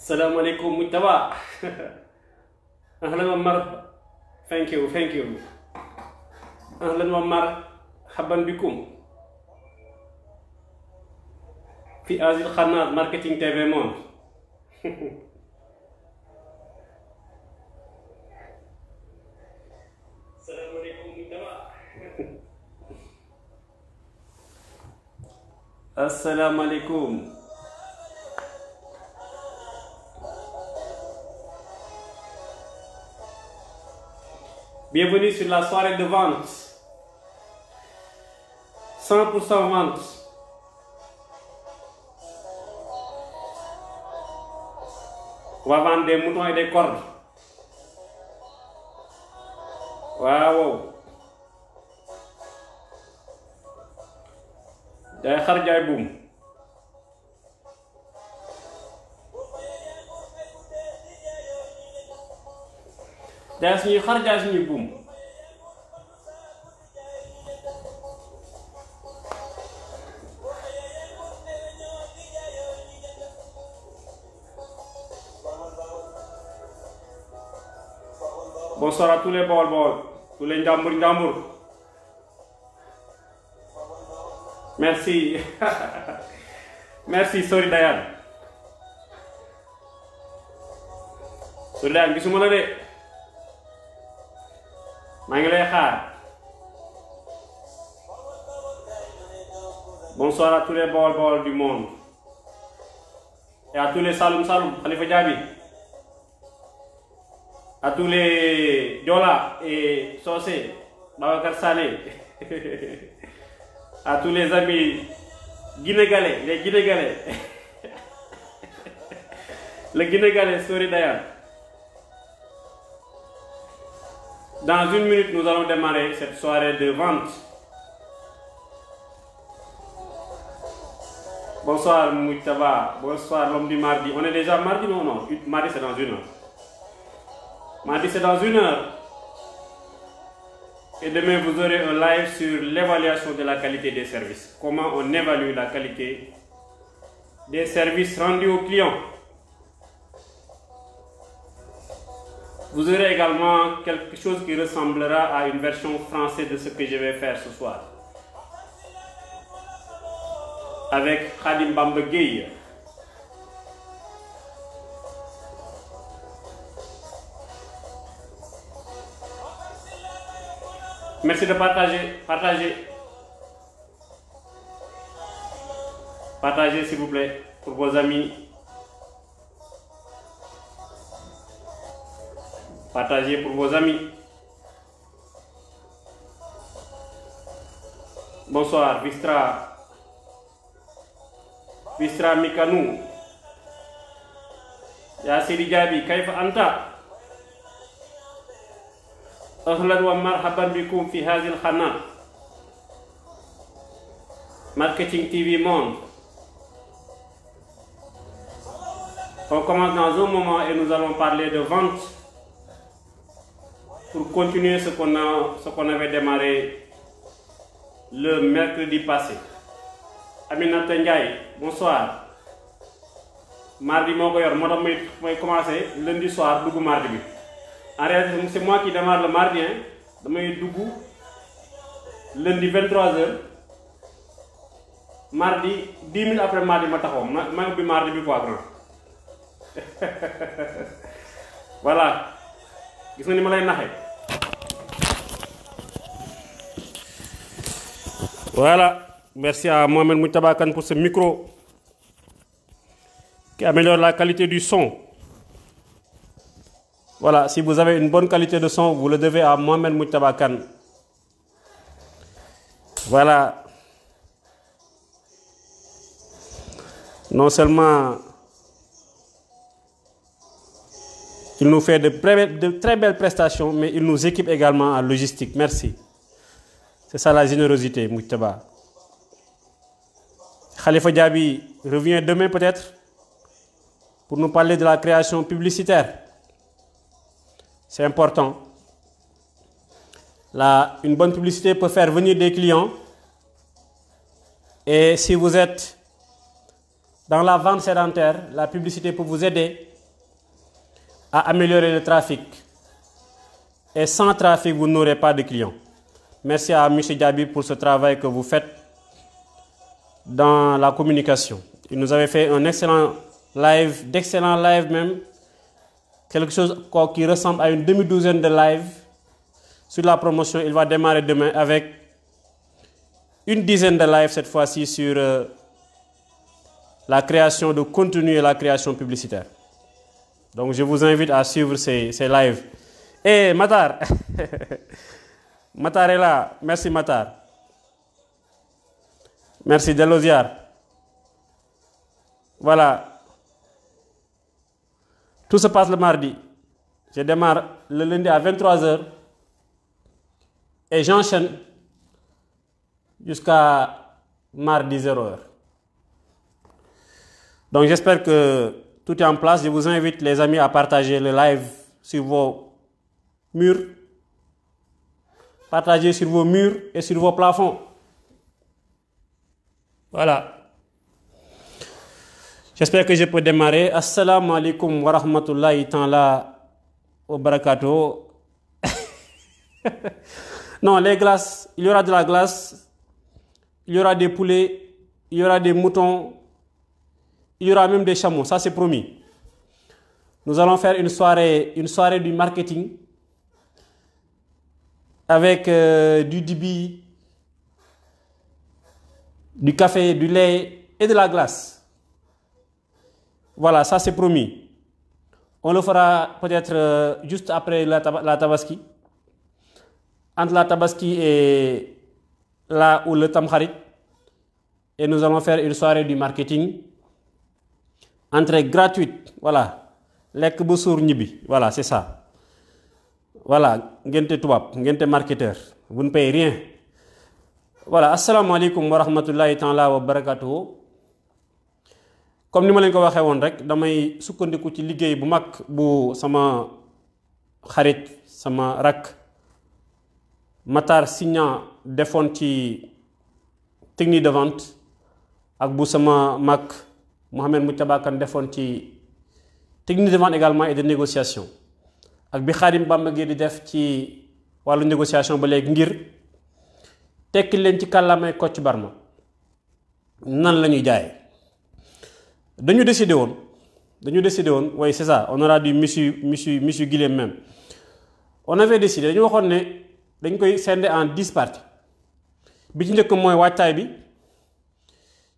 Assalamu alaikum Mujtaba. Ahlan wa marhaba. Thank you. Ahlan wa marhaban bikum. في هذه القناة ماركتينج تي في موند. السلام عليكم Mujtaba. Assalamu alaikum. Bienvenue sur la soirée de vente. 100% vente. On va vendre des moutons et des cordes. Waaw. Jaay xar jaay buum. Jaay suñuy xar jaay suñuy buum. Bonsoir à tous les Baol, tous les Njambur. Merci. Merci, sorry Dayan. Sorry Dayan, gisuma la de. Maa ngi lay xaar. Bonsoir à tous les Baol du monde. Et à tous les Saloum, Khalifa Diaby. À tous les Diola et Socé, Babacar Sané. À tous les amis Guinégalais, les Guinégalais. Le Guinégalais, sorry Dayan. Dans une minute, nous allons démarrer cette soirée de vente. Bonsoir Mujtaba, bonsoir l'homme du mardi. On est déjà mardi, non? Mardi c'est dans une heure. Mardi c'est dans une heure. Et demain vous aurez un live sur l'évaluation de la qualité des services. Comment on évalue la qualité des services rendus aux clients. Vous aurez également quelque chose qui ressemblera à une version française de ce que je vais faire ce soir. Avec Khadim Bamba Gueye. Merci de partager. Partagez s'il vous plaît pour vos amis. Partagez pour vos amis. Bonsoir, Vistra Mikanou. Ya Sidi Diaby, Kaifa Anta. Ahlan wa marhaban bikum fi hadhihi al-qanat. Marketing TV Monde. On commence dans un moment et nous allons parler de vente pour continuer ce qu'on avait démarré le mercredi passé. Aminata Ndiaye, bonsoir. Mardi moo ko yor moo tax may commencer lundi soir dugg mardi bi. En réalité c'est moi qui démarre le mardi damay dugg lundi 23h. Mardi 10 minutes après mardi ma taxaw ma ubbi mardi bi quoi grand. Voilà. Gis nga ni ma lay naxee. Voilà. Merci à Mohamed Mujtaba Kane pour ce micro qui améliore la qualité du son. Voilà, si vous avez une bonne qualité de son, vous le devez à Mohamed Mujtaba Kane. Voilà. Non seulement il nous fait de très belles prestations, mais il nous équipe également en logistique. Merci. C'est ça la générosité, Mujtaba. Khalifa Diaby revient demain peut-être pour nous parler de la création publicitaire. C'est important. Une bonne publicité peut faire venir des clients. Et si vous êtes dans la vente sédentaire, la publicité peut vous aider à améliorer le trafic. Et sans trafic, vous n'aurez pas de clients. Merci à M. Diaby pour ce travail que vous faites dans la communication. Il nous avait fait un excellent live, d'excellents lives même, quelque chose qui ressemble à une demi-douzaine de lives sur la promotion. Il va démarrer demain avec une dizaine de lives cette fois-ci sur la création de contenu et la création publicitaire. Donc je vous invite à suivre ces lives. Et Matar, Matar est là. Merci Matar. Merci Delosiar. Voilà. Tout se passe le mardi. Je démarre le lundi à 23h et j'enchaîne jusqu'à mardi 0h. Donc j'espère que tout est en place. Je vous invite les amis à partager le live sur vos murs. Partagez sur vos murs et sur vos plafonds. Voilà. J'espère que je peux démarrer. Assalamu alaikum wa rahmatullahi ta'ala wa barakatuh. Non, les glaces, il y aura de la glace, il y aura des poulets, il y aura des moutons, il y aura même des chameaux, ça c'est promis. Nous allons faire une soirée du marketing avec du dibi, du café, du lait et de la glace. Voilà, ça c'est promis. On le fera peut-être juste après la Tabaski. Entre la Tabaski et là où le Tamkharit. Et nous allons faire une soirée du marketing. Entrée gratuite. Voilà. Lek Boussour Nibi. Voilà, c'est ça. Voilà. Ngente Touab, Ngente marketeur. Vous ne payez rien. Voilà. Assalamu alaikum wa rahmatullahi ta'ala wa barakatuh. Comme ni ma leen ko waxee woon rek damay sukkandiku ci liggéey bu mag bu sama xarit sama rak Matar Signan defoon ci technique de vente ak bu sama mag Mohamed Moutaba Kane defoon ci technique de vente également et de négociation ak bi Khadim Bamba Gueye di def ci wàllu négociation ba léegi ngir tekki leen ci kàllaamay Kocc Barma nan la ñuy jaayee. Dañu décidé woon, oui c'est ça, on aura du monsieur Guilhem même. On avait décidé, dañu waxoon ne dañ koy scinder en 10 parties. Bi ci njëkk mooy waajtaay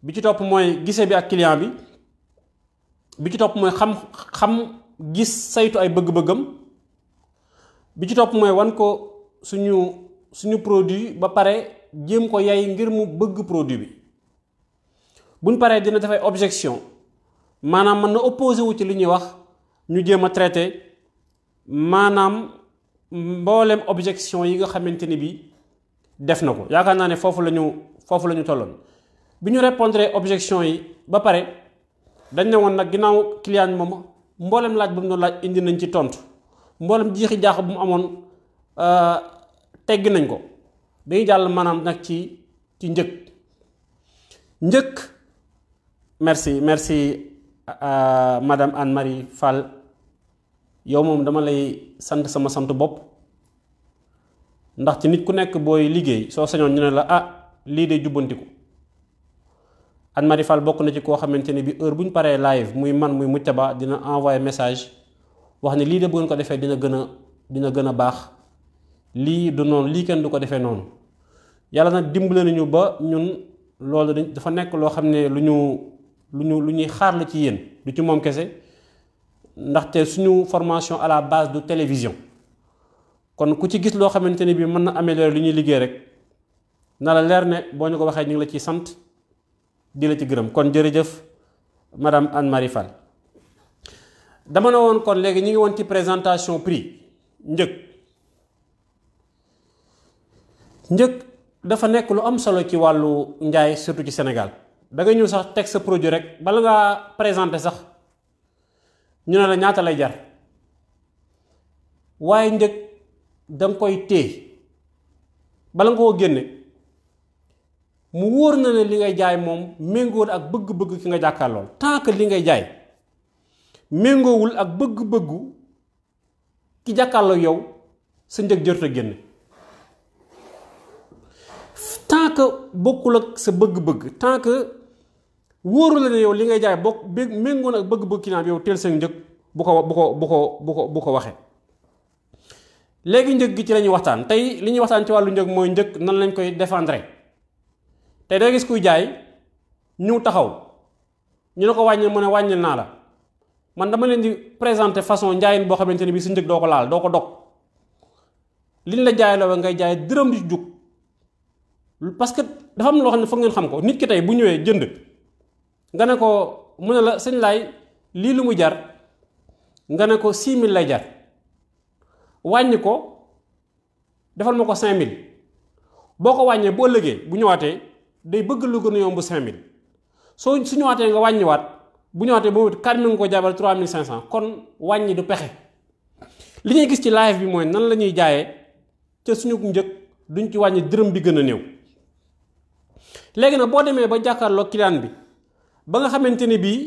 bi ci topp mooy gise bi ak client bi ci topp mooy xam gis saytu ay bëgg-bëggam, bi ci topp mooy wan ko suñu produit ba pare jéem ko yay ngir mu bëgg produit bi. Buñ paree dina def ay objection. Manam mën na opposé wu ci li ñuy wax ñu jéem a traité maanaam mboolem objection yi nga xamante ni bi def na ko yaakaar naa ne foofu la ñu tolloon bi ñu répondre objection yi ba pare dañ ne woon nag ginnaaw client moom mboolem laaj bu mu doon laaj indi nañ ci tontu mboolem jiixi jaax bu mu amoon tegg nañ ko dañuy jàll maanaam nag ci njëkk merci Madame Anne-Marie Fall yow moom dama lay sant sama sant bopp ndax ci nit ku nekk booy liggéey soo sañoon ñu ne la lii de jubbantiku Anne-Marie Fall bokk na ci koo xamante ne bi heure bu ñu paree live muy man muy Moutaba dina envoyer message wax ne lii de bu ngeen ko defee dina gën a baax lii du noonu lii kenn du ko defee noonu yàlla nag dimbale nañu ba ñun loolu dafa nekk loo xam ne lu ñuy xaar la ci yéen du ci moom kese ndaxte suñu formation à la base de télévision kon ku ci gis loo xamante ne bi mën na améliorer li ñuy liggéey rek na la leer ne boo ñu ko waxee ñu ngi la ciy sant di la ci gërëm kon jërëjëf madame Anne-Marie Fall dama ne woon kon léegi ñu ngi woon ci présentation prix njëg dafa nekk lu am solo ci wàllu njaay surtout ci Sénégal da nga ñëw sax teg sa produit rek bala ngaa présenter sax ñu ne la ñaata lay jar waaye njëg danga koy téye bala nga koo génne mu wóor na ne li ngay jaay moom méngoowul ak bëgg-bëgg ki nga jàkkaarlool tant que li ngay jaay méngoowul ak bëgg-bëggu ki jàkkaarloo yow sa njëg jërut a génn tant que bokkul ak sa bëgg-bëgg tant que wóoru la ne yow li ngay jaay bokk méngoon ak bëgg-bëgg client bi yow teel sa njëg bu ko waxee. léegi njëg gi ci la ñuy waxtaan tey li ñuy waxtaan ci wàllu njëg mooy njëg nan lañ koy défendre tey da gis kuy jaay ñëw taxaw ñu ne ko wàññil mu ne wàññil naa la man dama leen di présenter façon njaayin boo xamante ne bii sa njëg doo ko laal doo ko dog liñ la jaay la ngay jaay dërëm di ci jug parce que dafa am loo xam ne foog ngeen xam ko nit ki tey bu ñëwee jënd nga ne ko mu ne la sëñ laay lii lu mu jar nga ne ko 6000 lay jar wàññi ko defal ma ko 5000 boo ko wàññee boo ëllëgee bu ñëwaatee day bëgg lu gën a yomb 5000 su ñëwaatee nga wàññiwaat bu ñëwaatee boobu kat mi nga ko jabal 3500 kon wàññi du pexe li ñuy gis ci live bi mooy nan la ñuy jaayee ca suñu njëg duñ ci wàññi dërëm bi gën a néew. léegi nag boo demee ba jàkkaarloo client bi ba nga xamante ne bii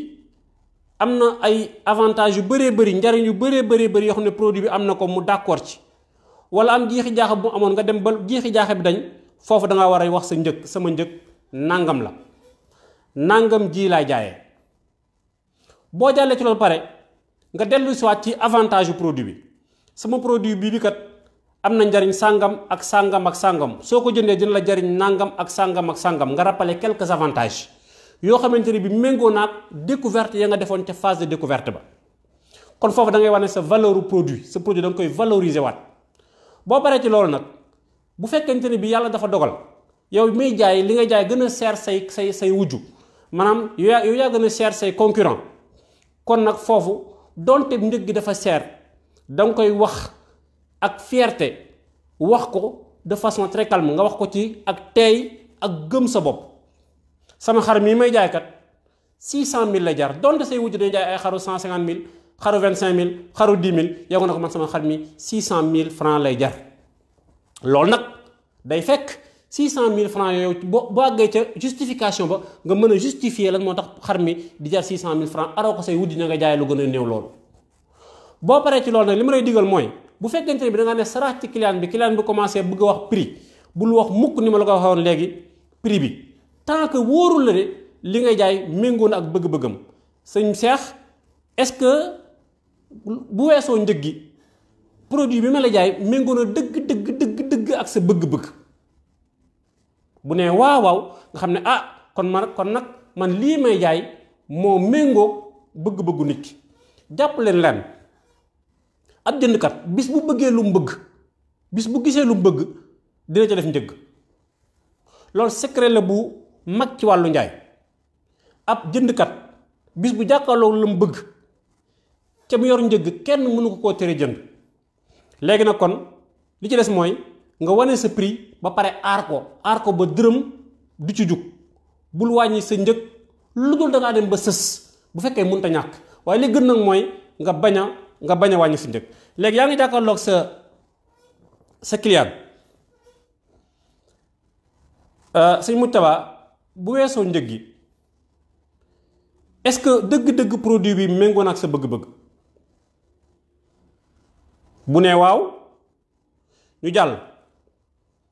am na ay avantages yu bëree bëri njariñ yu bëree bëri yoo xam ne produit bi am na ko mu d'accord ci wala am jiixi jaaxa bu amoon nga dem ba jiixi jaaxa bi dañ foofu da nga war a wax sa njëg sama njëg nangam la nangam ji laay jaayee. boo jàllee ci loolu pare nga dellu si waat ci avantage yu produit bi sama produit bii bi kat am na njariñ sàngam ak sàngam ak sàngam soo ko jëndee dina la jariñ nangam ak sàngam ak sàngam nga rappeler quelques avantages yoo xamante ne bi méngoo naag découverte ya nga defoon ca phase de découverte ba kon foofu da ngay wane sa valeur u produit sa produit da nga koy valoriser waat boo paree ci loolu nag bu fekkente ne bi yàlla dafa dogal yow muy jaay li ngay jaay gën a seer say wujju maanaam yow yaa gën a seer say concurrent kon nag foofu donte njëg gi dafa seer da nga koy wax ak fierté wax ko de façon très calme nga wax ko ci ak teey ak gëm sa bopp sama xar mii may jaay kat 600000 la jar donte say wujj day jaay ay xaru 150000 xaru 25000 xaru 10000 yow nga ne ko man sama xar mi 600000 francs lay jar loolu nag day fekk 600000 francs yooyu boo àggee ca justification ba nga mën a justifier lan moo tax xar mi di jar 600000 francs aroo ko say wujj na nga jaay lu gën a néew loolu. boo paree ci loolu nag li ma lay digal mooy bu fekkente ne bi da nga ne sarax ci client bi commencé bëgg a wax prix bul wax mukk ni ma la ko waxoon léegi prix bi. tant que wóorul la ne li ngay jaay méngoo na ak bëgg-bëggam sëñ Cheikh est-ce que bu weesoo njëg gi produit bi ma la jaay méngoo na dëgg ak sa bëgg-bëgg bu nee waaw nga xam ne kon nag man lii may jaay moo méngoo bëgg-bëggu nit ki jàpp leen ab jëndkat bis bu bëggee lu mu bëgg bis bu gisee lu mu bëgg dina ca def njëg loolu secret la bu mag ci wàllu njaay ab jëndkat bis bu jàkkaarloo la mu bëgg ca mu yor njëg kenn mënu ko koo tere jënd léegi nag kon li ci des mooy nga wane sa prix ba pare aar ko ba dërëm du ci jug bul wàññi sa njëg lu dul da ngaa dem ba sës bu fekkee mënut a ñàkk waaye li gën nag mooy nga bañ a wàññi sa njëg léegi yaa ngi jàkkaarloog sa client sëñ Moustapha bu weesoo njëg gi est-ce que dëgg-dëgg produit bi méngoo na ak sa bëgg-bëgg bu nee waaw ñu jàll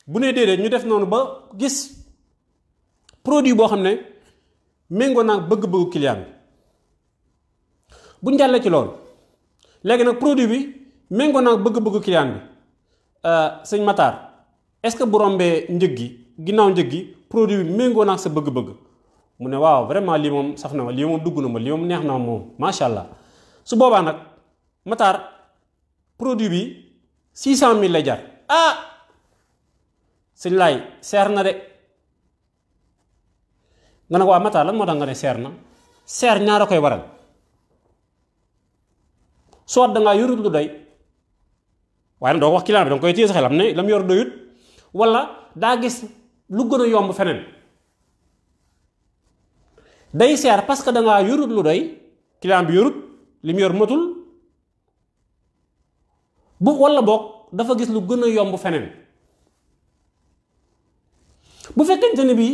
bu nee déedéet ñu def noonu ba gis produit boo xam ne méngoo na ak bëgg-bëggu client bi bu ñu jàllee ci loolu léegi nag produit bi méngoo na ak bëgg-bëggu client bi sëñ Matar est-ce que bu rombee njëg gi ginnaaw njëg gi produit bi méngoo na ak sa bëgg-bëgg mu ne waaw vraiment lii moom saf na ma lii moom dugg na ma lii moom neex na ma moom macha allah su boobaa nag Matar produit bi 600000 lay jar sëñ laay seer na de nga ne ko waa Matar lan moo tax nga ne seer na seer ñaar a koy waral soit dangaa yorut lu doy waaye nag doo ko wax client bi danga koy téye sa xelam ne lam yor doyut wala daa gis lu gën a yomb feneen day seer parce que dangaa yorut lu doy client bi yorut li mu yor matul bu wala boog dafa gis lu gën a yomb feneen bu fekkente ne bii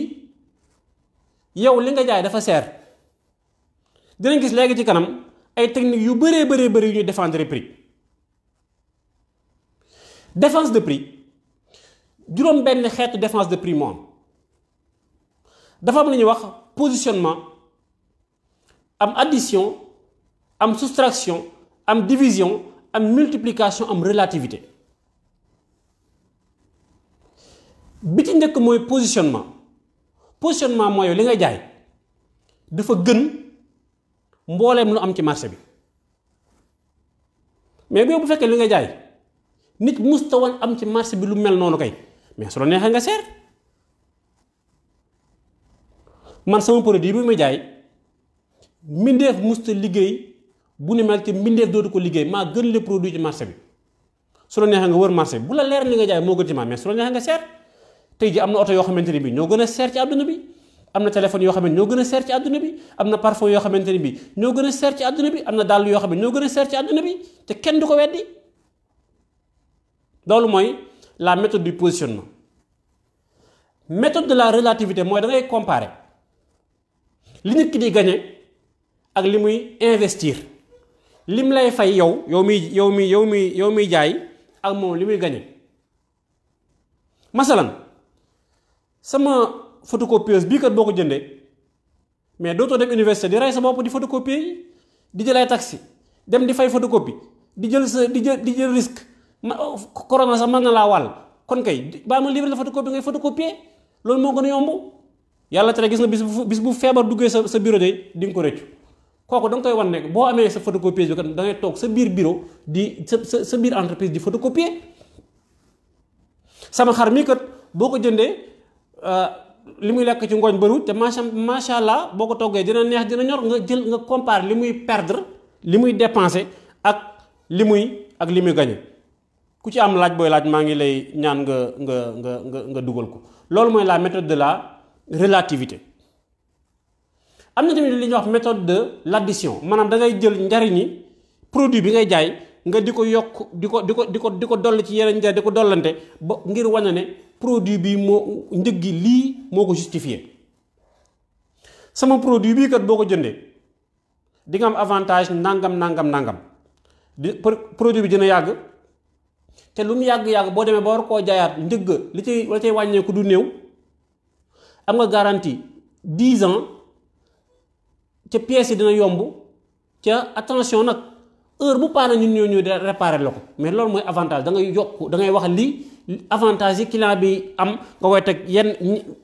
yow li nga jaay dafa seer dinañ gis léegi ci kanam ay techniques yu bëree yu ñuy défendre prix défense de prix juróom benn xeetu défense de prix moo am dafa am lu ñuy wax positionnement am addition am soustraction am division am multiplication am relativité bi ci njëkk mooy positionnement mooy li nga jaay dafa gën mbooleem lu am ci marché bi mais bu fekkee li nga jaay nit musta woon am ci marché bi lu mel noonu kay mais su la neexee nga seer man sama produit bi may jaay mbindeef musta liggéey bu ni mel te mbindeef dootu ko liggéey maa gën le produit ci marché bi su la neexee nga wër marché bi bu la leer li nga jaay moo gën ci mais su la neexee nga seer tey ji am na oto yoo xamante ni bi ñoo gën a seer ci àdduna bi am na téléphone yoo xam ne ñoo gën a seer ci àdduna bi am na parfum yoo xamante ni bi ñoo gën a seer ci àdduna bi am na dàll yoo xam ne ñoo gën a seer ci àdduna bi te kenn du ko weddi loolu mooy la méthode du positionnement. Méthode de la relativité mooy da ngay comparer li nit ki di gagner ak li muy investir lim lay fay yow miy jaay ak moom li muy gagner. masalan sama photocopieuse bii kat boo ko jëndee mais dootoo dem université di rey sa bopp di photocopier yi di jël ay taxi dem di fay photocopie di jël risque corona sax mën na laa wàll kon kay baa ma livre la photocopie ngay photocopier loolu moo gën a yomb yàlla tere gis nga bis bu feebar duggee sa bureau de di nga ko rëccu kooku da nga koy wan ne boo amee sa photocopieuse bi kat da ngay toog sa biir bureau di sa biir entreprise di photocopier. sama xar mii kat boo ko jëndee li muy lekk ci ngooñ bëriwul te macha allah boo ko toggee dina neex dina ñor nga comparer li muy perdre li muy dépenser ak li muy gagner ku ci am laaj booy laaj maa ngi lay ñaan nga dugal ko loolu mooy la méthode de la relativité. am na tamit li ñuy wax méthode de l'addition maanaam da ngay jël njariñi produit bi ngay jaay nga di ko yokk di ko dolli ci yeneen njariñ di ko dollante ba ngir wane ne produit bi moo njëg gi lii moo ko justifié. sama produit bii kat boo ko jëndee di nga am avantage nangam produit bi dina yàgg te lu mu yàgg boo demee ba war koo jaayaat njëgg li cay wàññeeku du néew am nga garantie 10 ans ca pièces yi dina yomb ca attention nag heure bu paana ñun ñoo ñëw di réparer la ko mais loolu mooy avantage da ngay yokk da ngay wax lii avantage yi client bi am nga koy teg yenn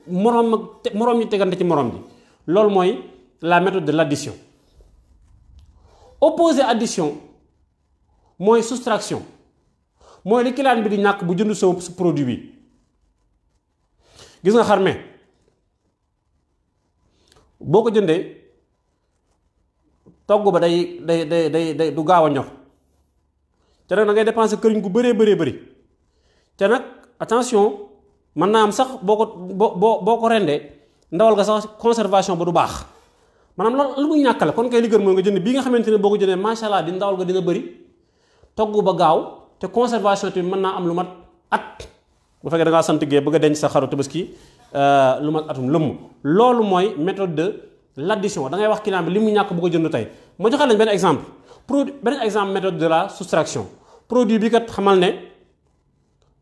moroom ñi tegante ci moroom bi loolu mooy la méthode de l'addition. opposé addition mooy soustraction mooy li client bi di ñàkk bu jënd sa produit bi gis nga xarme boo ko jëndee togg ba day du gaaw a ñor te nag da ngay dépenser këriñ gu bëree te nag attention mën naa am sax boo ko rendee ndawal nga sax conservation ba du baax maanaam loolu lu muy ñàkk la kon kay li gën mooy nga jënd bii nga xamante ne boo ko jëndee macha allah di ndawal ga dina bëri togg ba gaaw te conservation tamit mën naa am lu mat at bu fekkee da ngaa sant gee bëgg a denc sa xaru tabaski lu mat atum lëmm loolu mooy méthode de l'addition da ngay wax client bi li mu ñàkk bu ko jënd tey ma joxal lañ benn exemple méthode de la soustraction produit bi kat xamal ne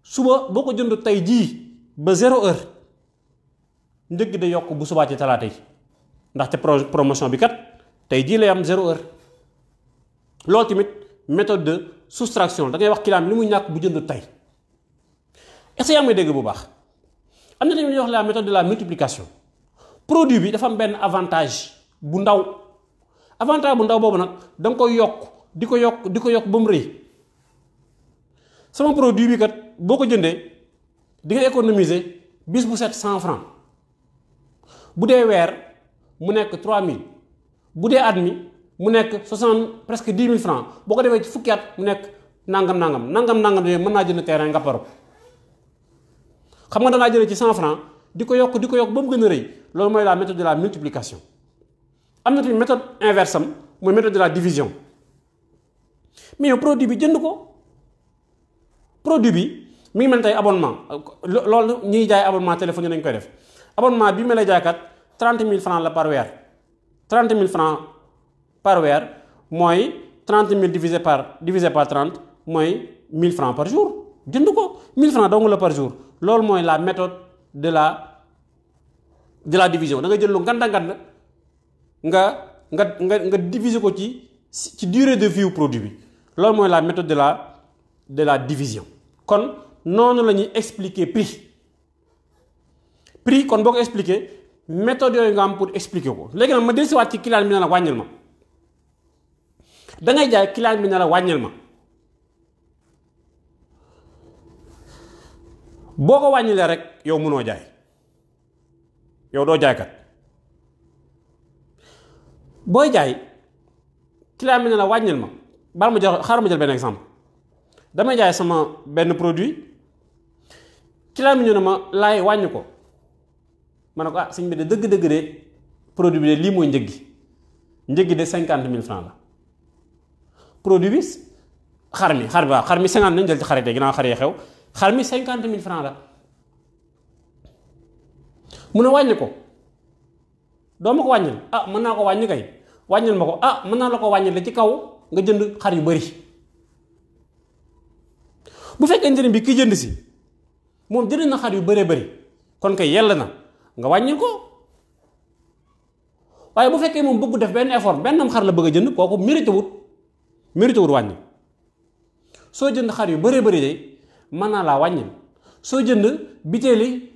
suba boo ko jënd tey jii ba 0 heure njëg da yokk bu subaa ci talaata yi ndaxte promotion bi kat tey jii lay am 0 heure loolu tamit méthode de soustraction da ngay wax client bi li muy ñàkk bu jënd tey est-ce que yaa may dégg bu baax. am na tamit ñuy wax la méthode de la multiplication produit bi dafa am benn avantage bu ndaw boobu nag da nga koy yokk di ko yokk ba mu rëy sama produit bi kat boo ko jëndee di nga économiser bis bu set 100 francs bu dee weer mu nekk 3000 bu dee at mi mu nekk 60 presque 10 000 francs boo ko defee ci fukki at mu nekk nangam yooyu mën naa jënd terrain nga paro xam nga da ngaa jëlee ci 100 francs di ko yokk ba mu gën a rëy loolu mooy la méthode de la multiplication. am na tamit méthode inverse am mooy méthode de la division mais yow produit bi jënd ko produit bi mi ngi mel tey abonnement loolu ñiy jaay abonnement téléphone yi nañ koy def abonnement bi ma lay jaaykat 30 000 francs la par weer 30 000 francs par weer mooy 30 000 divisé par 30 mooy 1000 francs par jour jënd ko 1000 francs dong la par jour. Loolu mooy la méthode de la division. Da nga jël lu nganda nga diviser ko ci durée de vie produit bi. Loolu mooy la méthode de la division. Kon noonu la ñuy expliquer prix kon boo ko expliquer méthode yooyu nga am pour expliquer ko. Léegi nag ma dellusiwaat ci client bi ne la wàññil ma. Da ngay jaay client bi ne la wàññil ma. boo ko wàññilee rek yow mënoo jaay yow doo jaaykat. booy jaay client bi ne la wàññil ma xaaral ma jël benn exemple. damay jaay sama benn produit client bi ñu ne ma laay wàññi ko ma ne ko sëñ bi de dëgg-dëgg de produit bi de lii mooy njëg gi de 50 000 francs la. produit bi xar mi 50 nañ jël ci xarit yi ginnaaw xar yi xew xar mi 50 000 francs la. mun a wàññi ko doo ma ko wàññil mën naa ko wàññi kay wàññil ma ko mën naa la ko wàññil la ci kaw nga jënd xar yu bari. bu fekkee njëriñ bi ki jënd si moom jënd na xar yu bëree bëri kon kay yell na nga wàññil ko. waaye bu fekkee moom bëgg def benn effort bennam xar la bëgg a jënd kooku mérité wut wàññi. soo jënd xar yu bëree bëri de mën naa laa wàññil. soo jënd bitéeli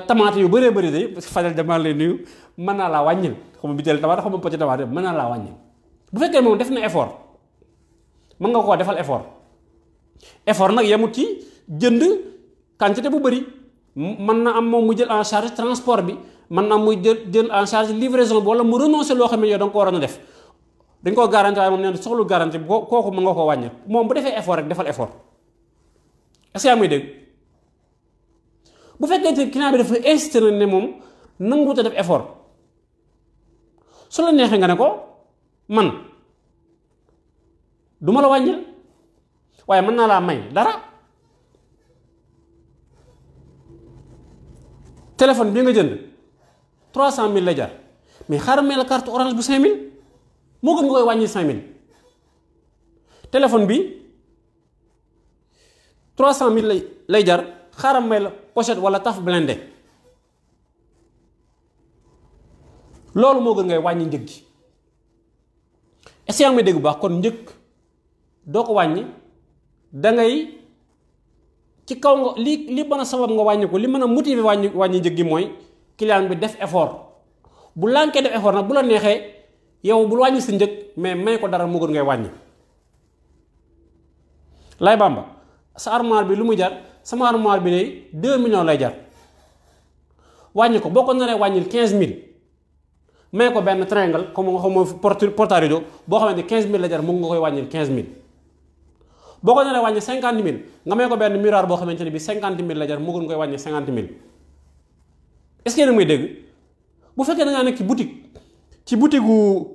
tamaate yu bëree bëri de fajal dama lay nuyu mën naa laa wàññil. xam nga bitéeli tamaate xam nga poti tamaate mën naa laa wàññil. bu fekkee moom def na effort mën nga koo defal effort nag yemut ci jënd quantité bu bëri. mën na am moom mu jël en charge transport bi mën na am muy jël en charge livraison bi wala mu renoncer loo xam ne yow da nga ko waroon a def. dañ koo garanti waaye moom nee na soxlu garanti kooku mën nga koo wàññil. moom bu defee effort rek defal effort. est-ce que yaa muy dégg bu fekkee te client bi dafa insisté na ne moom nanguwut a def effort su la neexee nga ne ko man du ma la wàññil waaye mën naa laa may dara. téléphone bi nga jënd 300 000 la jar mais xaaral may la carte orange bu 5 000 moo gën nga koy wàññi 5 000. téléphone bi 300 000 lay jar xaaral may la pochette wala taf blindé loolu moo gën ngay wàññi njëg gi. est-ce que yaa ngi may dégg bu baax kon njëg doo ko wàññi da ngay ci kaw nga li mën a sabab nga wàññi ko li mën a motiver wàññi njëg gi mooy client bi def effort. bu lànkee def effort nag bu la neexee yow bul wàññi sa njëg mais may ko dara moo gën ngay wàññi. lay bamba sa armoire bi lu muy jar sama armoire bi lay 2 millions lay jar wàññi ko boo ko naree wàññil 15 000 may ko benn triangle comme nga xam portarido boo xamante 15 000 la jar mu nga koy wàññil 15 000. boo ko naree wàññi 50 000 nga may ko benn miroir boo xamante ne bi 50 000 la jar mu gën koy wàññi 50 000. est-ce que yéen a may dégg bu fekkee da ngaa nekk ci boutique gu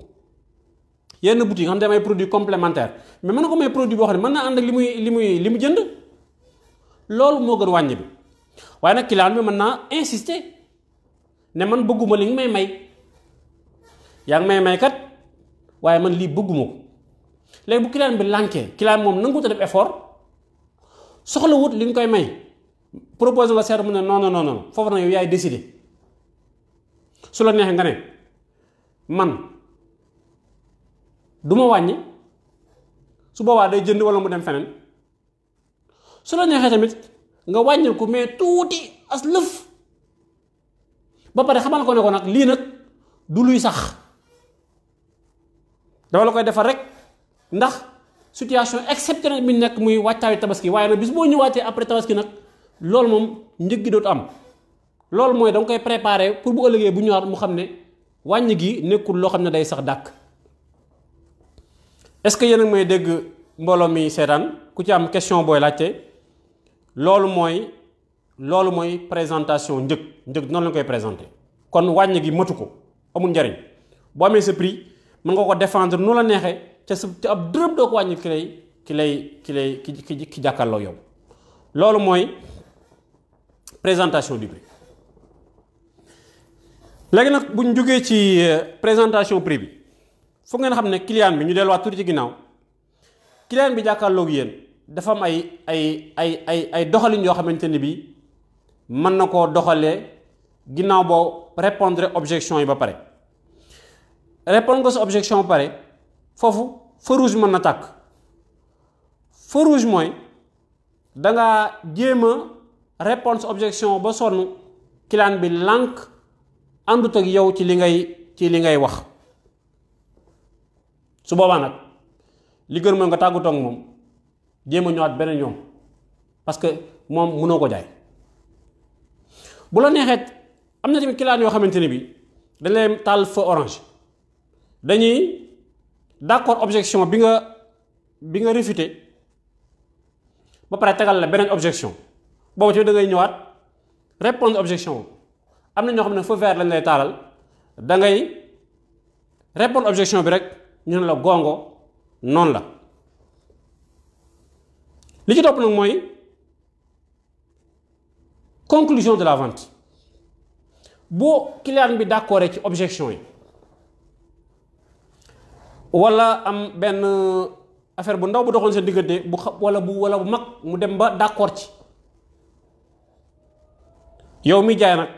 yenn boutique xam ne damay produit complémentaire mais mën na ko may produit boo xam ne mën naa ànd ak li mu jënd loolu moo gën wàññi bi. waaye nag client bi mën naa insister ne man bëgguma li nga may yaa ngi may kat waaye man lii bëgguma ko. léegi bu client bi lànkee client moom nanguwut a def effort soxla wut li nga koy may proposé nga seet mu ne non foofu na yow yaay décider su la neexee nga ne man du ma wàññi su boobaa day jënd wala mu dem feneen su la neexee tamit nga wàññil ko mais tuuti as lëf ba pare xamal ko ne ko nag lii nag du luy sax dafa la koy defar rek. ndax situation exceptionnelle bi nekk muy wàccaayu tabaski waaye nag bis boo ñëwaatee après tabaski nag loolu moom njëg gi dootu am loolu mooy da nga koy préparer pour bu ëllëgee bu ñëwaat mu xam ne wàññi gi nekkul loo xam ne day sax dàkk. est-ce que yéen a may dégg mbooloo mi seetaan ku ci am question booy laajte loolu mooy présentation njëg noonu la koy présenter. kon wàññi gi matu ko amul njariñ boo amee sa prix mën nga ko défendre nu la neexee. te ab dërëm doo ko wàññi ki jàkkaarloo yow loolu mooy présentation du prix. léegi nag bu ñu jógee ci présentation prix bi foog ngeen xam ne client bi ñu delluwaat tuuti ci ginnaaw client bi jàkkaarloog yéen dafa am ay doxalin yoo xamante ni bi mën na koo doxalee ginnaaw boo répondre objection yi ba pare. répondre nga sa objection ba pare foofu feu rouge mën na tàkk. feu rouge mooy dangaa jéem a répondre sa objection ba sonn client bi lànk àndut ak yow ci li ngay wax. su boobaa nag li gën mooy nga tàggatoo ak moom jéem a ñëwaat beneen yoon parce que moom mënoo ko jaay. bu la neexee am na tamit client yoo xamante ne bi dañ lay taal feu orange dañuy d'accord objection bi nga réfuté ba pare tegal la beneen objection boobu tamit da ngay ñëwaat répondre objection. am na ñoo xam ne feu vert lañ lay taalal da ngay répondre objection bi rek ñu ne la gongo noonu la. li ci topp nag mooy conclusion de la vente. boo client bi d'accord ci objection yi wala am benn affaire bu ndaw bu doxoon seen diggante wala bu mag mu dem ba d'accord ci yow mi jaay nag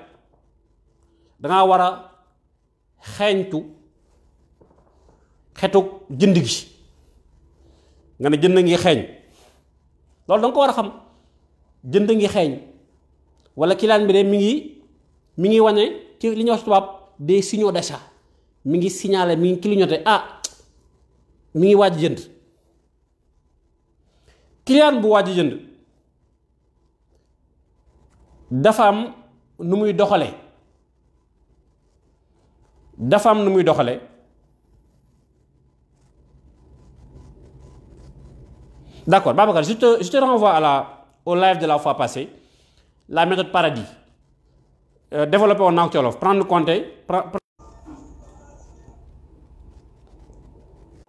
dangaa war a xeeñtu xetu jënd gi nga ne jënd ngi xeeñ loolu danga ko war a xam. jënd ngi xeeñ wala client bi de mi ngi wane ci li ñuy wax tubaab des signaux d'achat mi ngi signalé mi ngi clignoté mi ngi waaj jënd. client bu waaj jënd dafa am nu muy doxale d'accord Babacar, je te renvoie au live de la fois passée, la méthode paradis développée en Wolof, prendre compte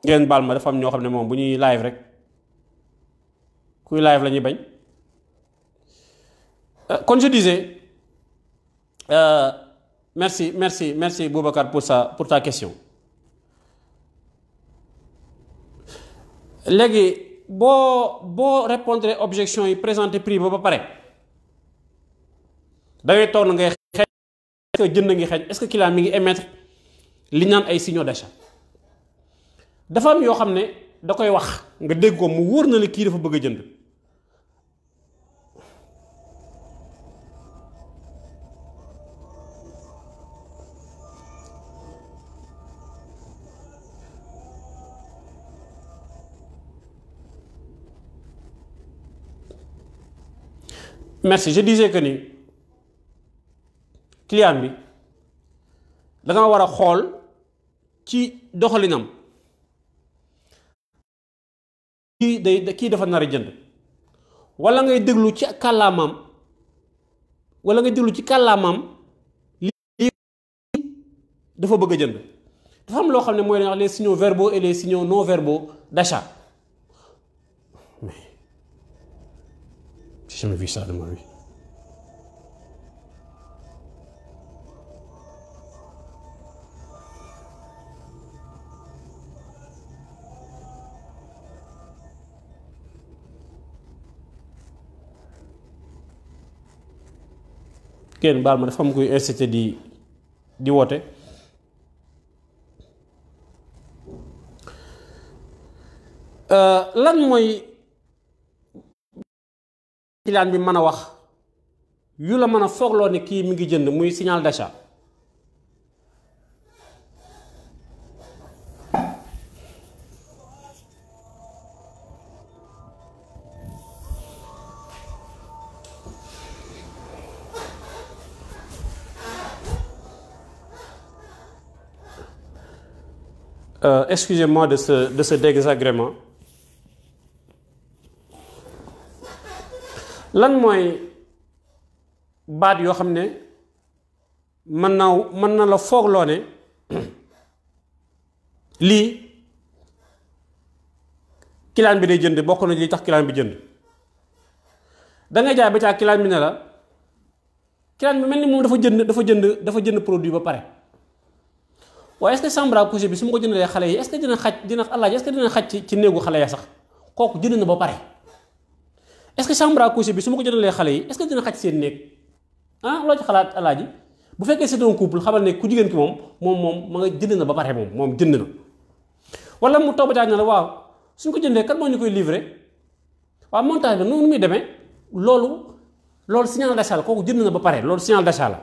ngeen baal ma dafa am ñoo xam ne moom bu ñuy live rek kuy live la ñuy bañ. Comme je disais, merci Boubacar pour ta question. léegi boo répondre objection yi présenté prix ba pare da ngay toog na ngay xeeñ est-ce que jënd ngi xeeñ est-ce que client mi ngi émettre li naan ay signaux d'achat. dafa am yoo xam ne da koy wax nga dégg ko mu wóor na la kii dafa bëgg a jënd. Merci, je disais que ni client bi da nga war a xool ci doxalinam kii dafa nar a jënd wala ngay déglu ci kàllaamaam li dafa bëgg a jënd. dafa am loo xam ne mooy wax les signaux verbaux et les signaux non verbaux d'achat. Mais j'ai jamais vu ça de ma vie. kenn baal ma dafa am kuy incité di woote. lan mooy client bi mën a wax yu la mën a foogloo ne kii mi ngi jënd muy signal d'achat. Excusez-moi de ce désagrément. lan mooy baat yoo xam ne mën na la foogloo ne lii client bi day jënd bokk na li tax client bi jënd. da ngay jaay ba caa client bi ne la client bi mel ni moom dafa jënd produit ba pare. waaye est-ce que chambre à coucher bi su ma ko jëndalee xale yi est-ce que dina xaj ci néegu xale ya sax kooku jënd na ba pare est-ce que chambre à coucher bi su ma ko jëndalee xale yi est-ce que dina xaj seen néeg ah loo ci xalaat alaaji bu fekkee c'est un couple xamal ne ku jigéen ki moom ma nga jënd na ba pare moom jënd na wala mu taw ba caag na la waaw suñ ko jëndee kan moo ñu koy livrer waaw montage bi nu muy demee loolu signal d'achat la kooku jënd na ba pare loolu signal d'achat la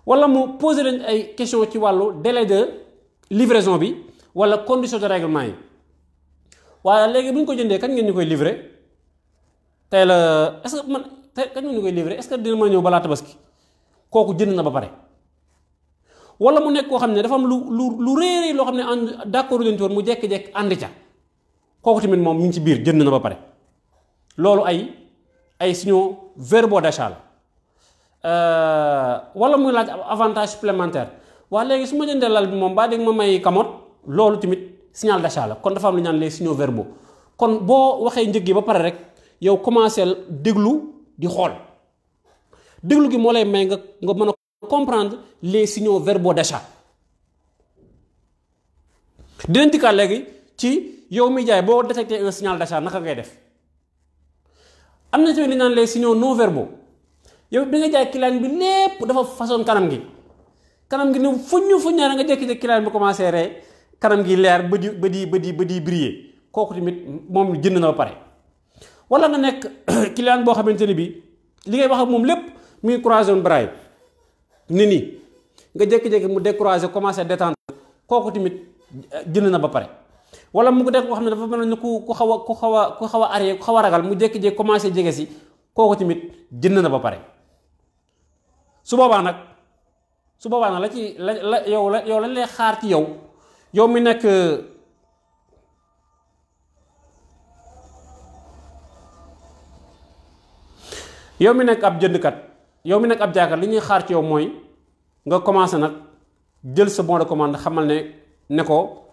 wala mu poser leen ay question ci wàllu délai de livraison bi wala condition de règlement yi waaye léegi bu ñu ko jëndee kan ngeen ñu koy livrer tey la est-ce que man tey kan ngeen ñu koy livrer est-ce que dina mën a ñëw balaa tabaski kooku jënd na ba pare wala mu nekk koo xam ne dafa am lu réeré loo xam ne ànd d'accord leen ci woon mu jekki-jekki ànd ca kooku tamit moom mu ngi ci biir jënd na ba pare loolu ay signaux verbaux d'achat la wala muy laaj avantage supplémentaire waa léegi su ma jëndee lal bi moom baa dégg ma may kamoot loolu tamit signal d'achat la kon dafa am lu ñaan les signaux verbaux kon boo waxee njëg gi ba pare rek yow commencé déglu di xool déglu gi moo lay may nga mën a comprendre les signaux verbaux d'achat dinañ dikkaat léegi ci yow mi jaay boo détecté un signal d'achat naka ngay def am na tamit li naan les signaux non verbaux yow bi nga jaay client bi lépp dafa façon kanam gi ne fuñu ñaar nga jékki-jékki client bi commencé ree kanam gi leer ba di briller kooku tamit moom jënd na ba pare wala nga nekk client boo xamante ne bi li ngay wax ak moom lépp mi ngi croisé woon bras ni nii nga jékki-jékki mu découragé commencé détendre kooku tamit jënd na ba pare wala mu def koo xam ne dafa mel ni ku xaw a arrière ku xaw a ragal mu jékki-jékki commencé jege si kooku tamit jënd na ba pare su boobaa nag yow lañ lay xaar ci yow mi nekk ab jëndkat yow mi nekk ab jaaykat li ñuy xaar ci yow mooy nga commencé nag jël sa bon de commande xamal ne ko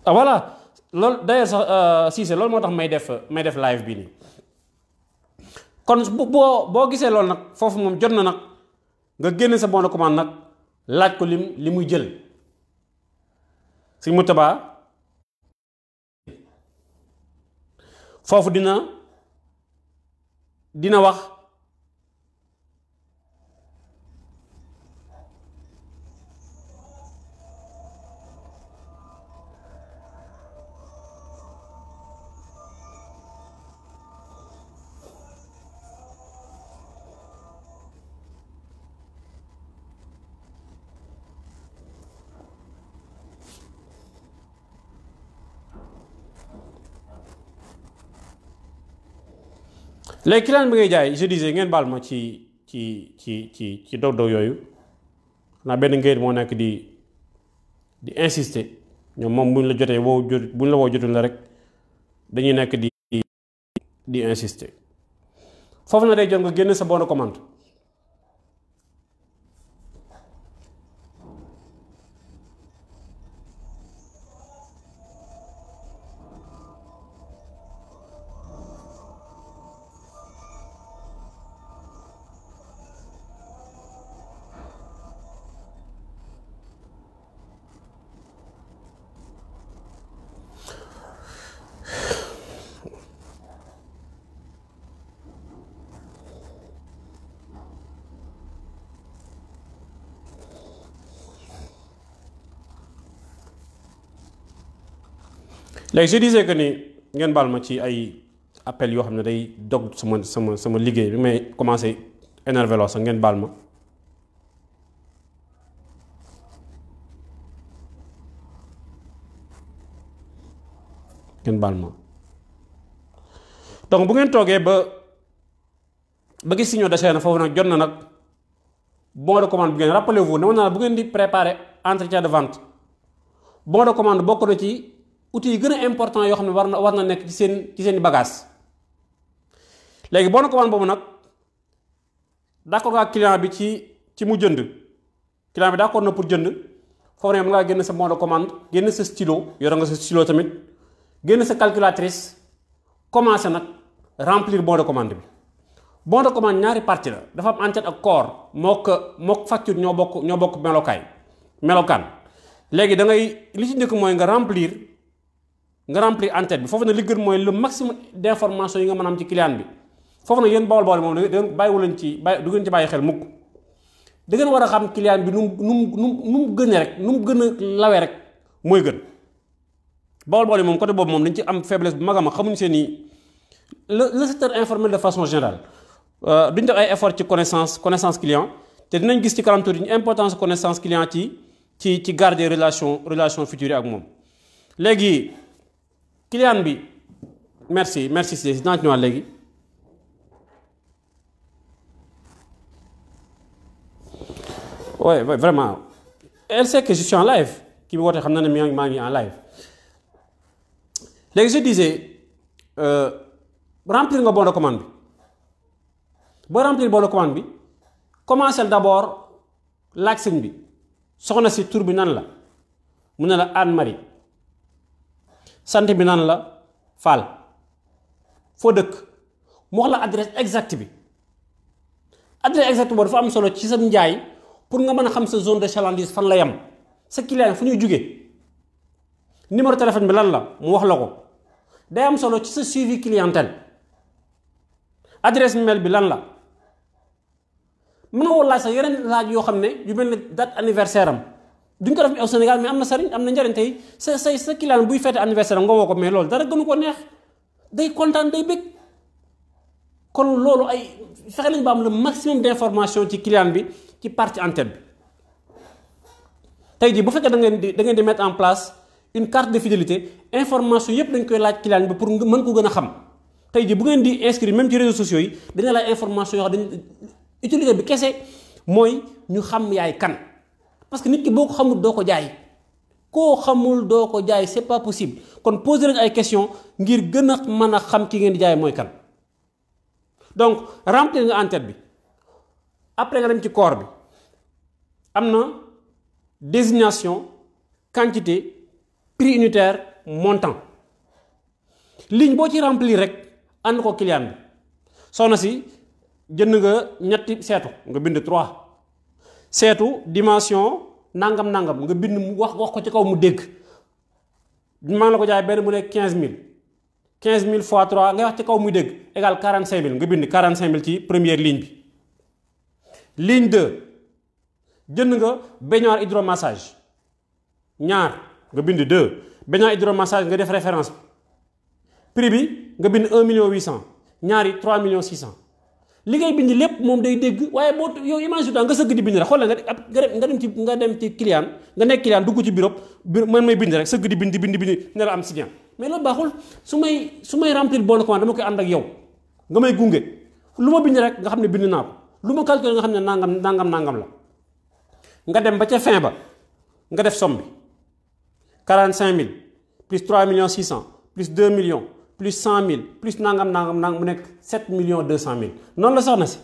voilà loolu d'ailleurs sax Cissé loolu moo tax may def live bii nii kon boo gisee loolu nag foofu moom jot na nag nga génne sa bon de commande nag laaj ko li muy jël si mu tabaa foofu dina wax les clients bi ngay jaay je disais ngeen baal ma ci dog yooyu xanaa benn ngeen moo nekk di insister ñoom moom buñ la jotee buñ la woo jotul la rek dañuy nekk di insister foofu na day jot nga génn sa bon de commande léegi je disais que ni ngeen baal ma ci ay appel yoo xam ne day dog sama liggéey bi may commencé énervé loo sax ngeen baal ma donc bu ngeen toogee ba gis signaux d'achat na foofu nag jot na nag bon de commande bi ngeen rappelez-vous ne woon naa bu ngeen di préparer entretien de vente bon de commande bokk na ci outils yi gën a important yoo xam ne war na nekk ci seen bagage léegi bon de commande boobu nag d'accord ak client bi ci mu jënd client bi d'accord na pour jënd foofu ne mu ngaa génn sa bon de commande génn sa stylo yore nga sa stylo tamit génn sa calculatrice commencé nag remplir bon de commande bi bon de commande ñaari partie la dafa am en-tête ak corps mook facture ñoo bokk melokaan léegi da ngay li ci njëkk mooy nga remplir nga remplir en-tête bi foofu nag li gën mooy le maximum d'information yi nga mën a am ci client bi foofu nag yéen bawol moom da bàyyiwu leen ci du ngeen ci bàyyi xel mukk da ngeen war a xam client bi nu mu gënee rek nu mu gën a lawee rek mooy gën bawol moom côté boobu moom dañ ci am faiblesse bu mag a mag xamuñu seen i le secteur informel de façon générale duñ def ay effort ci connaissance client te dinañ gis ci kanam tuuti ñu importance connaissance client ci garder relation future ak moom léegi client bi merci si dinaa ci ñëwaat léegi ouais vraiment elle sait que je suis en live ki bi wootee xam na ne maa ngi en live léegi je disais remplir nga bon de commande bi boo remplir bon de commande bi commencer d'abord laaj sëñ bi soxna si tur bi nan la mu ne la Anne Marie sant bi nan la Fall foo dëkk mu wax la adresse exacte bi adresse exacte boobu dafa am solo ci sa njaay pour nga mën a xam sa zone de chalandise fan la yam sa client fu ñuy jugee numéro téléphone bi lan la mu wax la ko day am solo ci sa suivi clientèle adresse mail bi lan la mën nga woo laaj sax yeneen laaj yoo xam ne yu mel ne date anniversaire am duñ ko def au Sénégal mais am na njariñ tey sa client buy fête anniversaire am nga woo ko mais loolu dara gënu ko neex day kontaan day bëgg kon loolu ay fexe lañu ba am le maximum d'information ci client bi ci partie en-tête bi tey jii bu fekkee da ngeen di mettre en place une carte de fidélité information yépp dañ koy laaj client bi pour nga mën ko gën a xam tey jii bu ngeen di inscrire même ci réseaux sociaux yi dañu laaj information yoo xam dañ utilité bi kese mooy ñu xam yaay kan parce que nit ki boo ko xamul doo ko jaay koo xamul doo ko jaay c'est pas possible kon poser leen ay questions ngir gën a mën a xam ki ngeen di jaay mooy kan donc remplir nga en-tête bi après nga dem ci corps bi am na désignation quantité prix unitaire montant ligne boo ci remplir rek ànd ko client bi soxna si jënd nga ñetti seetu nga bind 3 seetu dimension nangam nga bind mu wax ko ci kaw mu dégg maa ngi la ko jaay benn bu nekk 15000 fois 3 ngay wax ci kaw muy dégg égal 45000 nga bind 45000 ci première ligne bi ligne 2 jënd nga baignoire hydromassage ñaar nga bind 2 baignoire hydromassage nga def référence prix bi nga bind 1 800 000 ñaari 3 600 000 li ngay bind lépp moom day dégg waaye boo yow imagine nga sëgg di bind rek xoolal nga dem ci client nga nekk client dugg ci bureau man may bind rek sëgg di bind ne la am signet mais loolu baaxul su may remplir bon commande dama koy ànd ak yow nga may gunge lu ma bind rek nga xam ne bind naa ko lu ma calculer nga xam ne nangam la nga dem ba ca fin ba nga def somme bi 45000 plus 3 600 plus 2 millions plus 100 000 plus nangam mu nekk 7 200 000 noonu la soxna si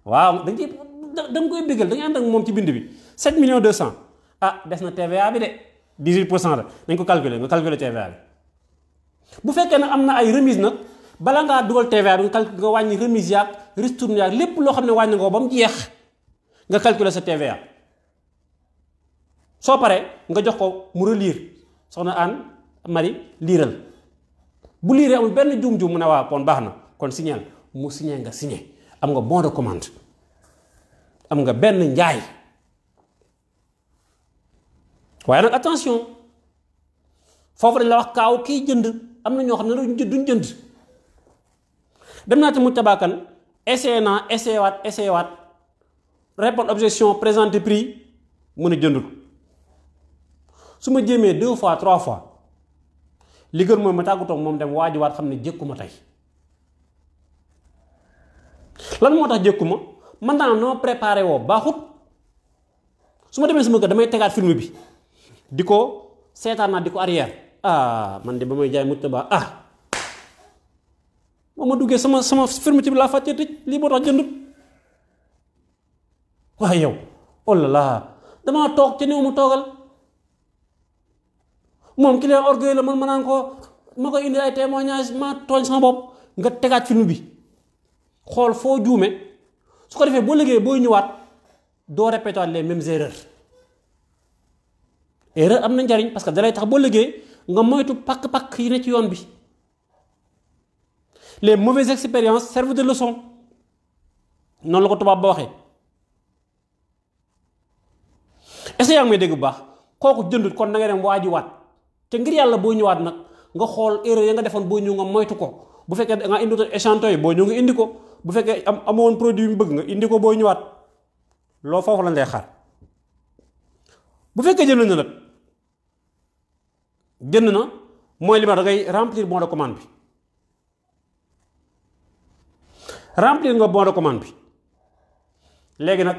waaw da nga koy béggal da nga ànd ak moom ci bind bi 7 200 ah des na TVA bi de 18% la nañ ko calculer nga calculer TVA bi bu fekkee nag am na ay remise nag bala ngaa dugal TVA bi nga wàññi remise yaag ristourne yaag lépp loo xam ne wàññi nga ko ba mu jeex nga calculer sa TVA soo paree nga jox ko mu relire soxna Anne Marie liiral bu liiree amul benn juum mu ne waa kon baax na kon signal mu signé nga signé am nga bon de commande am nga benn njaay waaye nag attention foofu dañ la wax kaaw kiy jënd am na ñoo xam ne duñ jënd dem naa te mu tabaakan essayé waat répondre objection présenter prix mu ne jëndul su ma jéemee 2 fois 3 fois li gën mooy ma tàggatoo moom dem waajiwaat xam ne jékkuma tey lan moo tax jékkuma man daanaka noo préparé woo baaxut su ma demee sama kër damay tegaat film bi di ko seetaan naa di ko arrière man de ba may jaay mutta ba ba ma duggee sama film ci bi laa fàccee tëj lii boo tax jëndut waaye yow oh là là damaa toog ci néew mu toogal moom client orgueil la man ma naan ko ma koy indi ay témoignage ma tooñ sama bopp nga tegaat film bi xool foo juume su ko defee boo liggéey booy ñëwaat doo répéter les mêmes erreurs am na njariñ parce que dalay tax boo liggéey nga moytu pakk-pakk yi ne ci yoon bi. Les mauvaises expériences servent de leçon noonu la ko tubaab ba waxee. est-ce que yaa ngi may dégg bu baax kooku jëndut kon da nga dem waajiwaat te ngir yàlla boo ñëwaat nag nga xool erreur ya nga defoon boo ñëw nga moytu ko. bu fekkee da nga indi échantillon yi boo ñëw nga indi ko bu fekkee amoon produit bi bëgg nga indi ko boo ñëwaat loo foofu lañ lay xaar. bu fekkee jënd na nag jënd na mooy li ma da ngay remplir bon de commande bi. remplir nga bon de commande bi léegi nag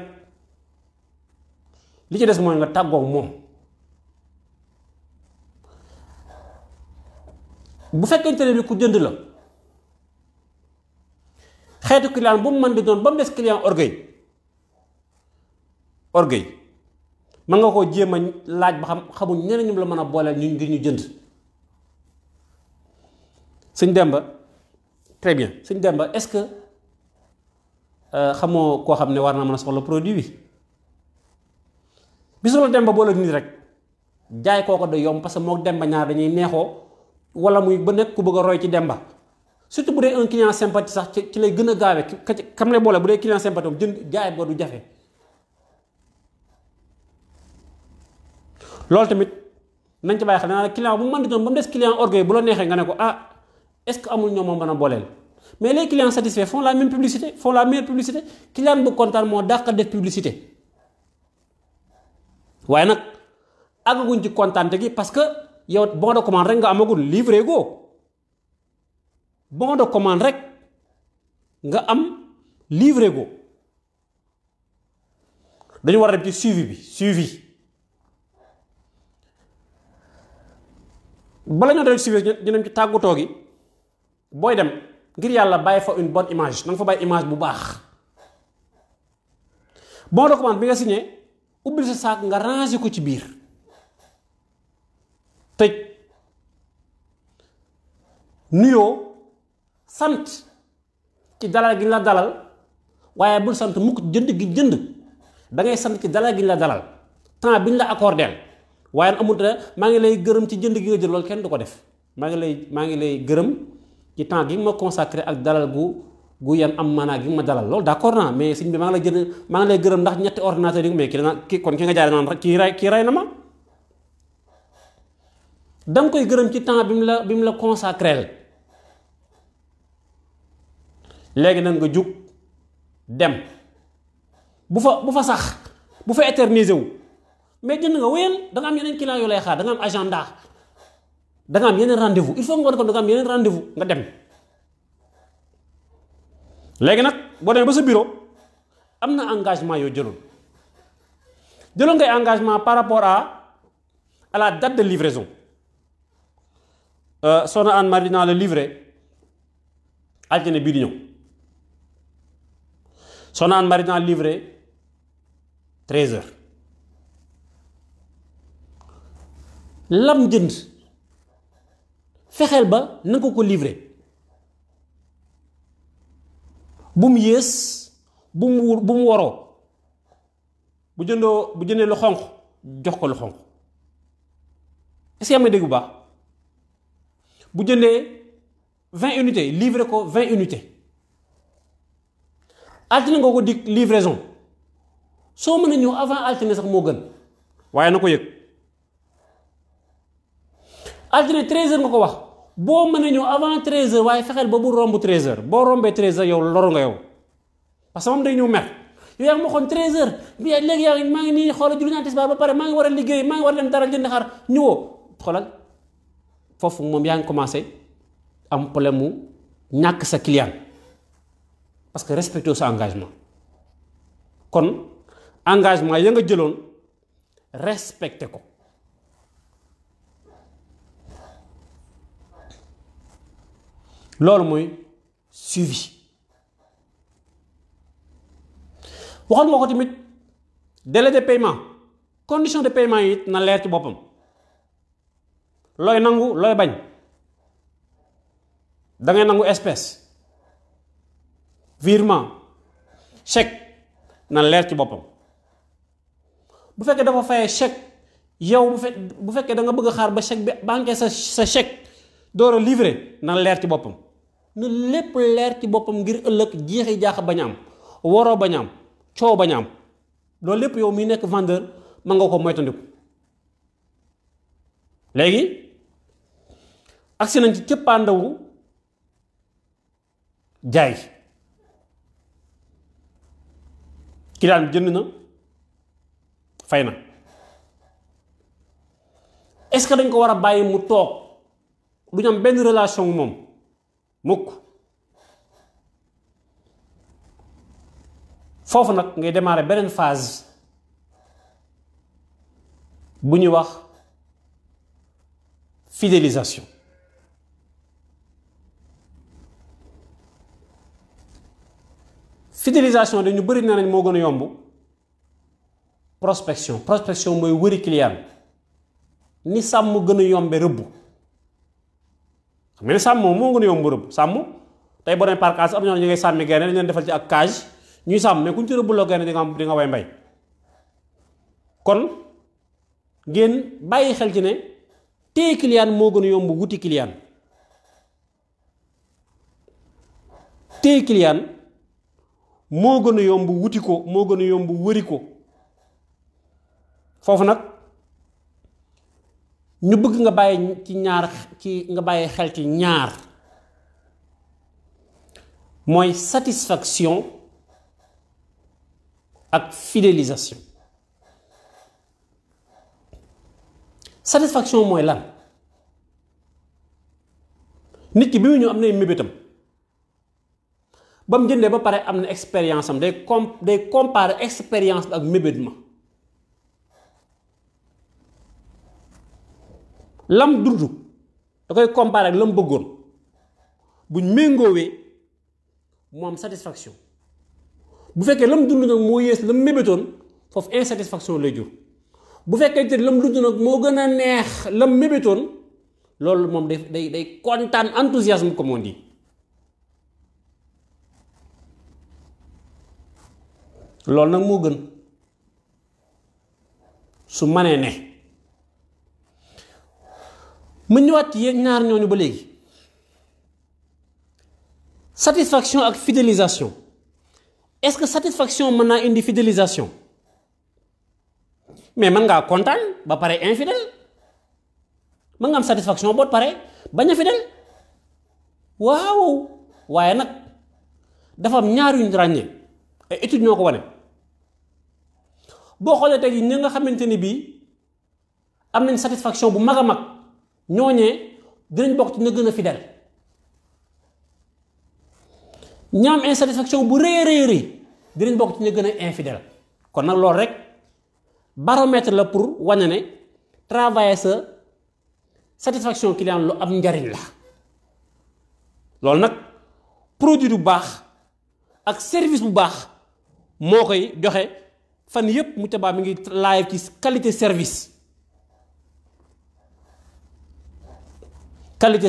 li ci des mooy nga tàggoog moom. bu fekkente ne bi ku jënd la xeetu client bu mu mën di doon ba mu des client orgueil mën nga koo jéem a laaj ba xamul ñeneen ñu la mën a booleel ñu ngir ñu jënd. sëñ Demba très bien sëñ Demba est-ce que xamoo koo xam ne war na mën a soxla produit bi bisu la Demba boole nit rek jaay kooko da yomb parce que mook Demba ñaar dañuy neexoo wala muy ba nekk ku bëgg a roy ci Demba surtout bu dee un client sympathie sax ci lay gën a gaawe kam lay boole bu dee client sympathie moom jënd jaay ba du jafe. loolu tamit nañ ci bàyyi xel naa client bu mu mën di doon ba mu des client orgueil bu la neexee nga ne ko ah est-ce que amul ñoom moo mën a booleel mais les clients satisfaits font la même publicité font la meilleure publicité client bu kontaan moo dàq def publicité waaye nag àggaguñ ci kontaante gi parce que yow bon de commande rek nga amagul livré go bon de commande rek nga am livré go dañu war a dem ci suivi bala ñoo def suivi ñu dem ci tàggatoo gi booy dem ngir yàlla bàyyi fa une bonne image na nga fa bàyyi image bu baax. bon de commande bi nga signé ubbil sa saak nga ranger ko ci biir tëj nuyoo sant ci dalal gi ñu la dalal waaye bul sant mukk jënd gi jënd da ngay sant ci dalal gi ñu la dalal temps bi ñu la accordé waaye amul maa ngi lay gërëm ci jënd gi nga jël loolu kenn du ko def maa ngi lay gërëm ci temps gi ma consacré ak dalal gu yan am maanaa gi ma dalal loolu d'accord naa mais sëñ bi maa ngi lay gërëm ndax ñetti ordinateur yi mais ki nga jaay naan rek kii ray na ma danga koy gërëm ci temps bi mu la consacré léegi nag nga jug dem bu fa sax bu fa éterniser wu mais jënd nga wéyal da nga am yeneen client yu lay xaar da nga am agenda da nga am yeneen rendez-vous il faut nga war ko da nga am yeneen rendez-vous nga dem léegi nag boo demee ba sa bureau am na engagement yoo jëloon ngay engagement par rapport à la date de livraison Soxna Anne Marie dinaa la livrer altine bii di ñëw Soxna Anne Marie dinaa livrer 13h lam jënd fexeel ba na nga ko livrer bu mu yées bu mu waroo bu jëndee lu xonq jox ko lu xonq est-ce que am nga dégg bu baax bu jëndee 20 unités livrer ko 20 unités altine nga ko dig livraison soo mën a ñëw avant altine sax moo gën waaye na ko yëg altine 13h nga ko wax boo mën a ñëw avant 13h waaye fexeel ba bu romb 13h boo rombee 13h yow loru nga yow parce que moom day ñëw mer yow yaa ngi ma waxoon 13h bi léegi maa ngi nii xoolal julli naa tisbaar ba pare maa ngi war a liggéey maa ngi war a dem dara jënd xar ñëwoo xoolal foofu moom yaa ngi commencé am problème mu ñàkk sa client parce que respecté sa engagement kon engagement ya nga jëloon respecté ko loolu mooy suivi waxoon nga ko tamit délai de paiement condition de paiement yi na leer ci boppam looy nangu looy bañ da ngay nangu espèce virement chèque na leer ci boppam bu fekkee dafa fayee chèque yow bu fekkee da nga bëgg a xaar ba chèque bi banque sa chèque door a livré na leer ci boppam na lépp leer ci boppam ngir ëllëg jeexi jaax bañ a am waroo bañ a am coow bañ a am loolu lépp yow mi nekk vendeur ma nga ko moytandiku. léegi agsi nañ ci cëppaandawu jaay client jënd na fay na. est-ce que dañ ko war a bàyyi mu toog du ñu am benn relation moom mukk foofu nag ngay démarrer beneen phase bu ñuy wax fidélisation. Fidélisation dañu bëri nee nañ moo gën a yomb prospection mooy wëri client ni sàmm gën a yombe rëbb xam nga ne sàmm moom moo gën a yomb rëbb sàmm tey boo demee par case am na ñoo ñu ngay sàmmi gaynde dañ leen defal ci ak cage ñuy sàmm mais ku ñu ci rëbbuloo gaynde di nga way mbay. kon ngeen bàyyi xel ci ne téye client moo gën a yomb wuti client. téye client moo gën a yomb wuti ko moo gën a yomb wëri ko. foofu nag ñu bëgg nga bàyyi nga bàyyi xel ci ñaar mooy satisfaction ak fidélisation. satisfaction mooy lan nit ki bi mu ñëw am na mébétam ba mu jëndee ba pare am na expérience am day comparer expérience bi ak mébét ma. lam dund da koy comparer ak lam bëggoon buñ méngoowee mu am satisfaction bu fekkee lam dund nag moo yées lam mébétoon foofu insatisfaction lay jur bu fekkee te lam dund nag moo gën a neex lam mébétoon loolu moom day kontaan enthousiasme comme on dit. loolu nag moo gën su manee ne mu ñëwaat ci yéen ñaar ñooñu ba léegi satisfaction ak fidélisation est-ce que satisfaction mën naa indi fidélisation mais mën ngaa kontaan ba pare infidèle mën nga am satisfaction boo pare bañ a fidèle waaw waaye nag dafa am ñaar yuñ ràññee ay études ñoo ko wane boo xoolee tey ñi nga xamante ni bii am nañ satisfaction bu mag a mag ñooñee dinañ bokk ci na gën a fidèle ñaam insatisfaction bu rëy dinañ bokk ci na gën a infidèle kon nag loolu rek baromètre la pour wane ne travailler sa satisfaction client lu am njariñ la loolu nag produit bu baax ak service bu baax moo koy joxe fan yépp mu tabaa mi ngi live ci qualité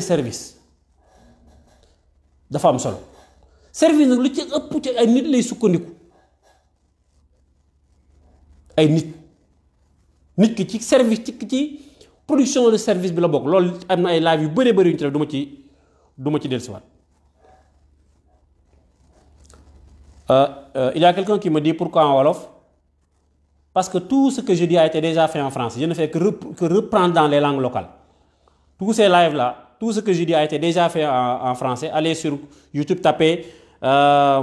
service dafa am solo service nag lu ci ëpp ci ay nit lay sukkandiku ay nit ki ci service ci production de service bi la bokk loolu am na ay live yu bëree bëri yu ñu ci def du ma ci dellusiwaat. Il y a quelqu'un qui me dit pourquoi en wolof parce que tout ce que je dis a été déjà fait en français je ne fais que reprendre dans les langues locales tous ces lives là tout ce que je dis a été déjà fait en français. Allez sur YouTube, tapez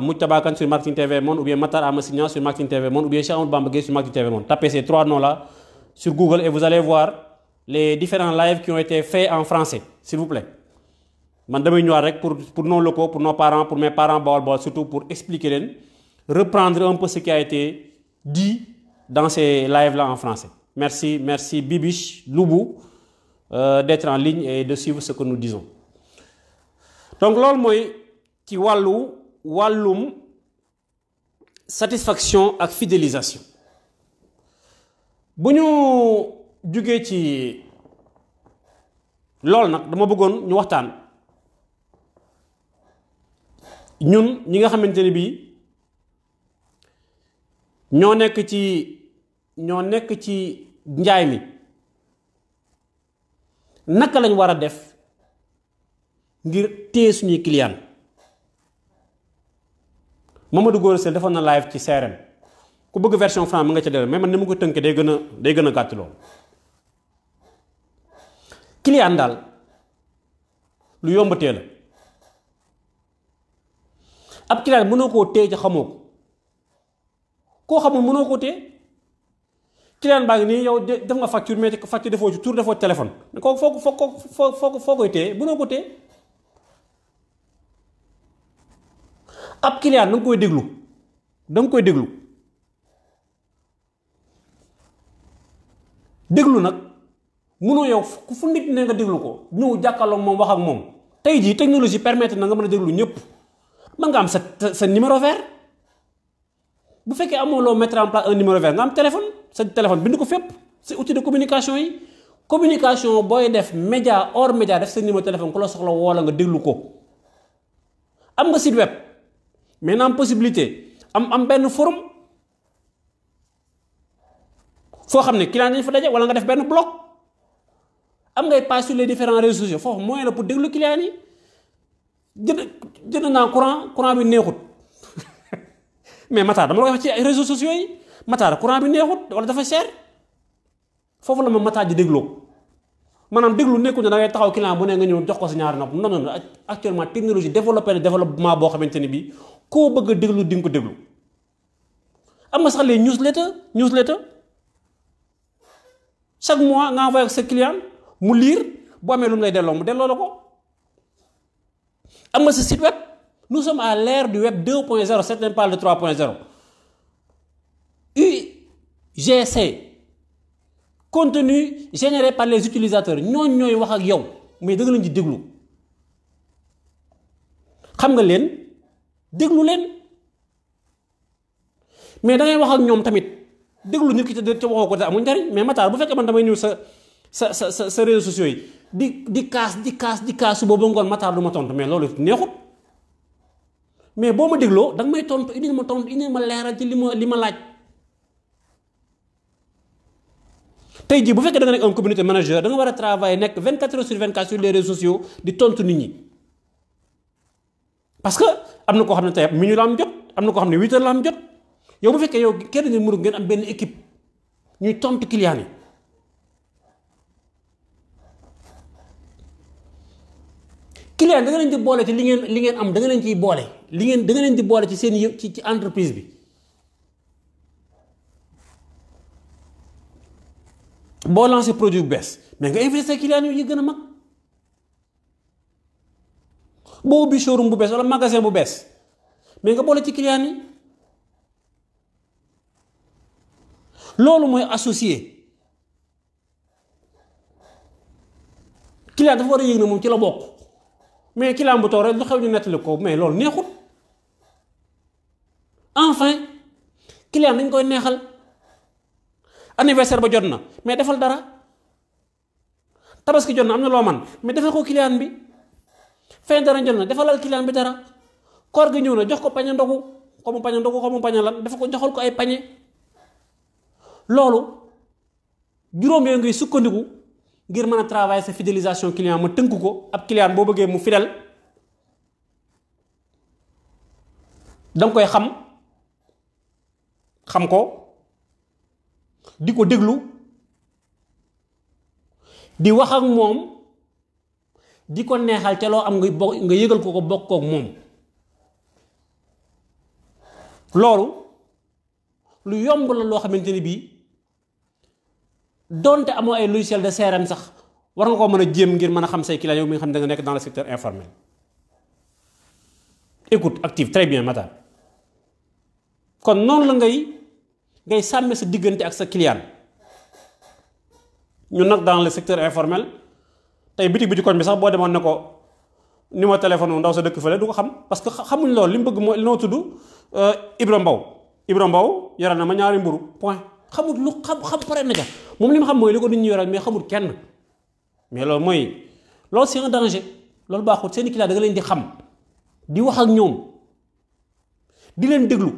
Moujtaba Kane sur Marketing TV Monde ou bien Matar Amassignan sur Marketing TV Monde ou bien Cheikh Amadou Bamba Gueye sur Marketing TV Monde. Tapez ces trois noms là sur Google et vous allez voir les différents lives qui ont été faits en français, s'il vous plaît. Man damay ñëwaat rek pour nos locaux, pour nos parents, pour mes parents Baol, surtout pour expliquer leen, reprendre un peu ce qui a été dit dans ces lives là en français. Merci Bibiche Loubou d'être en ligne et de suivre ce que nous disons. Donc loolu mooy ci wàllum satisfaction ak fidélisation. bu ñu jugee ci loolu nag dama bëggoon ñu waxtaan ñun ñi nga xamante ne bii ñoo nekk ci njaay mi naka lañ war a def ngir téye suñuy client. Mamadou Gora Sène defoon na live ci CRM ku bëgg version franc mi nga ca dellu mais man ni ma ko tënkee day gën a gàtt lool. client daal lu yomb tee la ab client mënoo koo téye ci xamoo ko koo xamul mënoo koo téye client baa ngi nii yow def nga facture mais facture defoo ci tur defoo téléphone kooku foo koy téye mënoo ko téye. ab client da nga koy déglu déglu nag mënoo yow fu nit ne nga déglu ko ñëw jàkkaarloog moom wax ak moom. tey jii technologie permettre na nga mën a déglu ñëpp mën nga am sa numéro vert bu fekkee amoo loo mettre en place un numéro vert nga am téléphone sa téléphone bind ko fépp c'est outil de communication yi. communication booy def média hors média def sa numéro téléphone ku la soxla woo la nga déglu ko. am nga site web mais na am possibilité am benn forum foo xam ne client dañ fa daje wala nga def benn blog am ngay page sur les différents réseaux sociaux foofu moyen la pour déglu client yi. jënd naa courant bi neexut mais Matar dama la wax ci ay réseaux sociaux yi Matar courant bi neexut wala dafa cher foofu la ma Matar ji dégloo maanaam déglu nekkul ne da ngay taxaw client bu ne nga ñëw jox ko sa ñaari nopp non actuellement technologie développement boo xamante ni bii koo bëgg a déglu di nga ko déglu. am nga sax les newsletter chaque mois nga envoyé sa client mu lire boo amee lu mu lay delloo mu delloo la ko. am nga sa site web nous sommes à l'ère du web 2.0 certains parlent de 3.0 UGC contenu généré par les utilisateurs ñooy wax ak yow mais da nga leen di déglu xam nga leen déglu leen mais da ngay wax ak ñoom tamit déglu nit ki te waxoo ko te amul njariñ mais Matar bu fekkee man damay ñëw sa réseaux sociaux yi di kaas suba ba ngoon Matar du ma tontu mais loolu neexut mais boo ma dégloo danga may tontu indi ma leeral ci li ma laaj. tey jii bu fekkee da nga nekk un community manager da nga war a travailler nekk 24 heures sur 24 sur les réseaux sociaux di tontu nit ñi parce que am na koo xam ne tey minuit la am jot am na koo xam ne 8 heures la am jot yow bu fekkee yow kenn ngeen mënu ngeen am benn équipe ñuy tontu client yi. client da nga leen di boole ci li ngeen am da nga leen ciy boole da nga leen di boole ci seen ci entreprise bi boo lancé produit bu bees mais nga invité sa client yi gën a mag boo ubbi showroom bu bees wala magasin bu bees mais nga boole ci client yi loolu mooy associé client dafa war a yëg na moom ci la bokk. mais client bu toog rek lu xew ñu nettali ko mais loolu neexut enfin client dañ koy neexal anniversaire ba jot na mais defal dara tabaski jot na am na loo man mais defal ko client bi fin dara jot na defalal client bi dara koor gi ñëw na jox ko pañe ndogu xamu pañe lan dafa ko joxal ko ay pañe loolu juróom yooyu ngay sukkandiku ngir mën a travailler sa fidélisation client ma tënk ko ab client boo bëggee mu fidèle danga koy xam ko di ko déglu di wax ak moom di ko neexal ca loo am nga yëgal ko bokk kook moom loolu lu yomb la loo xamante ni bii donte amoo ay logiciel de CRM sax war nga ko mën a jéem ngir mën a xam say clients yow mi nga xam ne da nga nekk dans le secteur informel. écoute active très bien Matar kon noonu la ngay sàmme sa diggante ak sa client ñun nag dans le secteur informel tey bitig koñ bi sax boo demoon ne ko numéro téléphone wu ndaw sa dëkk fële du ko xam parce que xamuñ loolu li mu bëgg mooy li noo tudd Ibra Mbow yore na ma ñaari mburu point xamut lu xam pare na ja moom li ma xam mooy li ko nit ñi yoral mais xamut kenn mais loolu c'est un danger loolu baaxul seeni client da nga leen di xam di wax ak ñoom di leen déglu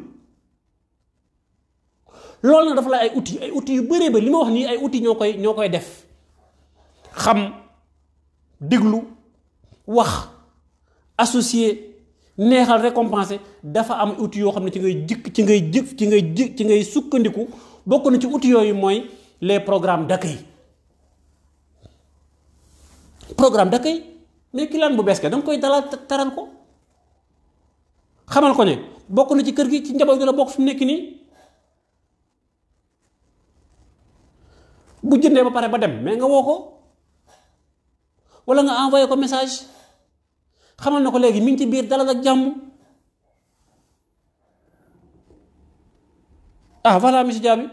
loolu nag dafa la ay outils yu bëree ba li ma wax nii ay outils ñoo koy def xam déglu wax associé neexal récompensé dafa am outil yoo xam ne ci ngay sukkandiku. bokk na ci outils yooyu mooy les programmes d'accueil mais client bu bees ka da nga koy dalal taral ko xamal ko ne bokk na ci kër gi ci njaboot gi la bokk fi mu nekk nii bu jëndee ba pare ba dem mais nga woo ko wala nga envoyé ko message xamal na ko léegi mi ngi ci biir dalal ak jàmm. Ah voilà monsieur Diaby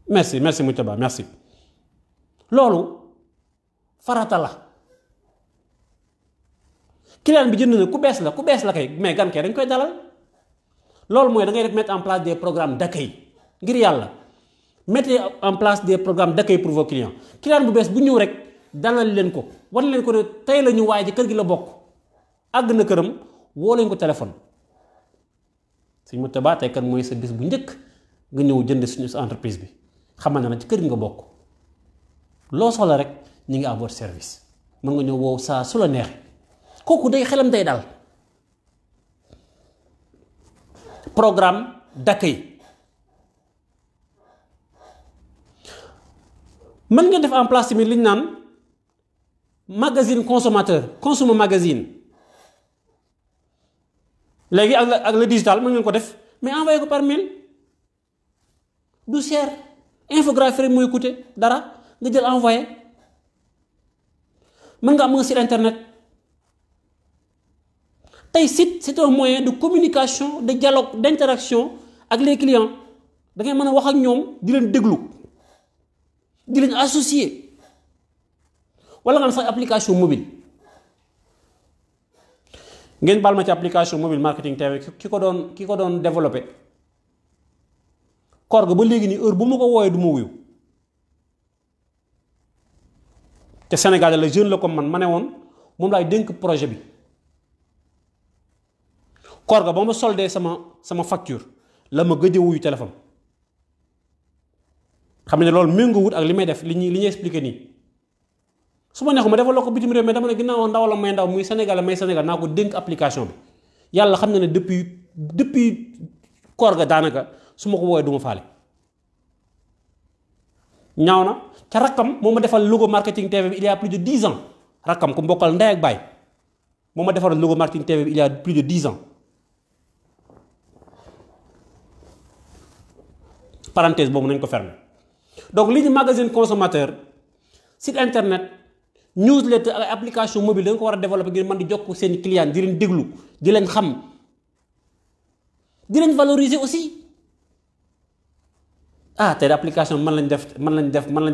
merci Moutaba merci loolu farata la client bi jënd na ku bees la kay mais gan kay dañ koy dalal loolu mooy da ngay def mettre en place des programmes d'accueil ngir yàlla mettez en place des programmes d'accueil pour vos clients client bu bees bu ñëw rek dalal leen ko wan leen ko ne tey la ñu waaye ci kër gi la bokk àgg na këram woo leen ko téléphone. Sëñ Moutaba tey kan mooy sa bis bu njëkk nga ñëw jënd suñu entreprise bi xamal na ci kër gi nga bokk loo soxla rek ñu ngi à votre service mën nga ñëw woow saa su la neexee kooku day xelam day dal. Programme d'accueil mën nga def en place tamit li ñu naan magazine consommateur consumer magazine. léegi ak le digital mën ngeen ko def mais envoyé ko par mail du cher infographie rek mooy coûter dara nga jël envoyé mën nga am un site internet tey site c'est un moyen de communication de dialogue d'interaction ak les clients da ngay mën a wax ak ñoom di leen déglu di leen associer wala nga am sax application mobile. ngeen baal ma ci application mobile marketing TV ki ko doon développé koor ga ba léegi nii heure bu ma ko wooyee du ma wuyu te Sénégal la jeune la comme man ma ne woon moom laay dénk projet bi koor ga ba ma soldé sama facture la ma gëj a wuyu téléphone xam ne loolu méngoo wut ak li may def li ñuy expliqué nii. su ma neexu ma defal ko bitim réew mais dama ne ginnaaw ndaw la may ndaw muy Sénégal naa ko dénk application bi yàlla xam na ne depuis koor ga daanaka su ma ko woowee du ma faale. ñaaw na ca rakkam moo ma defal logo marketing TV bi il y a plus de 10 ans rakkam ku mbokkal ndey ak baay moo ma defal logo marketing TV bi il y a plus de 10 ans. parenthèse boobu nañ ko fermer donc li ñu magazine consommateur site internet. newsletter ak application mobile da nga ko war a développer ngir mën di jokk seen client di leen déglu di leen xam di leen valoriser aussi tey application mën lañ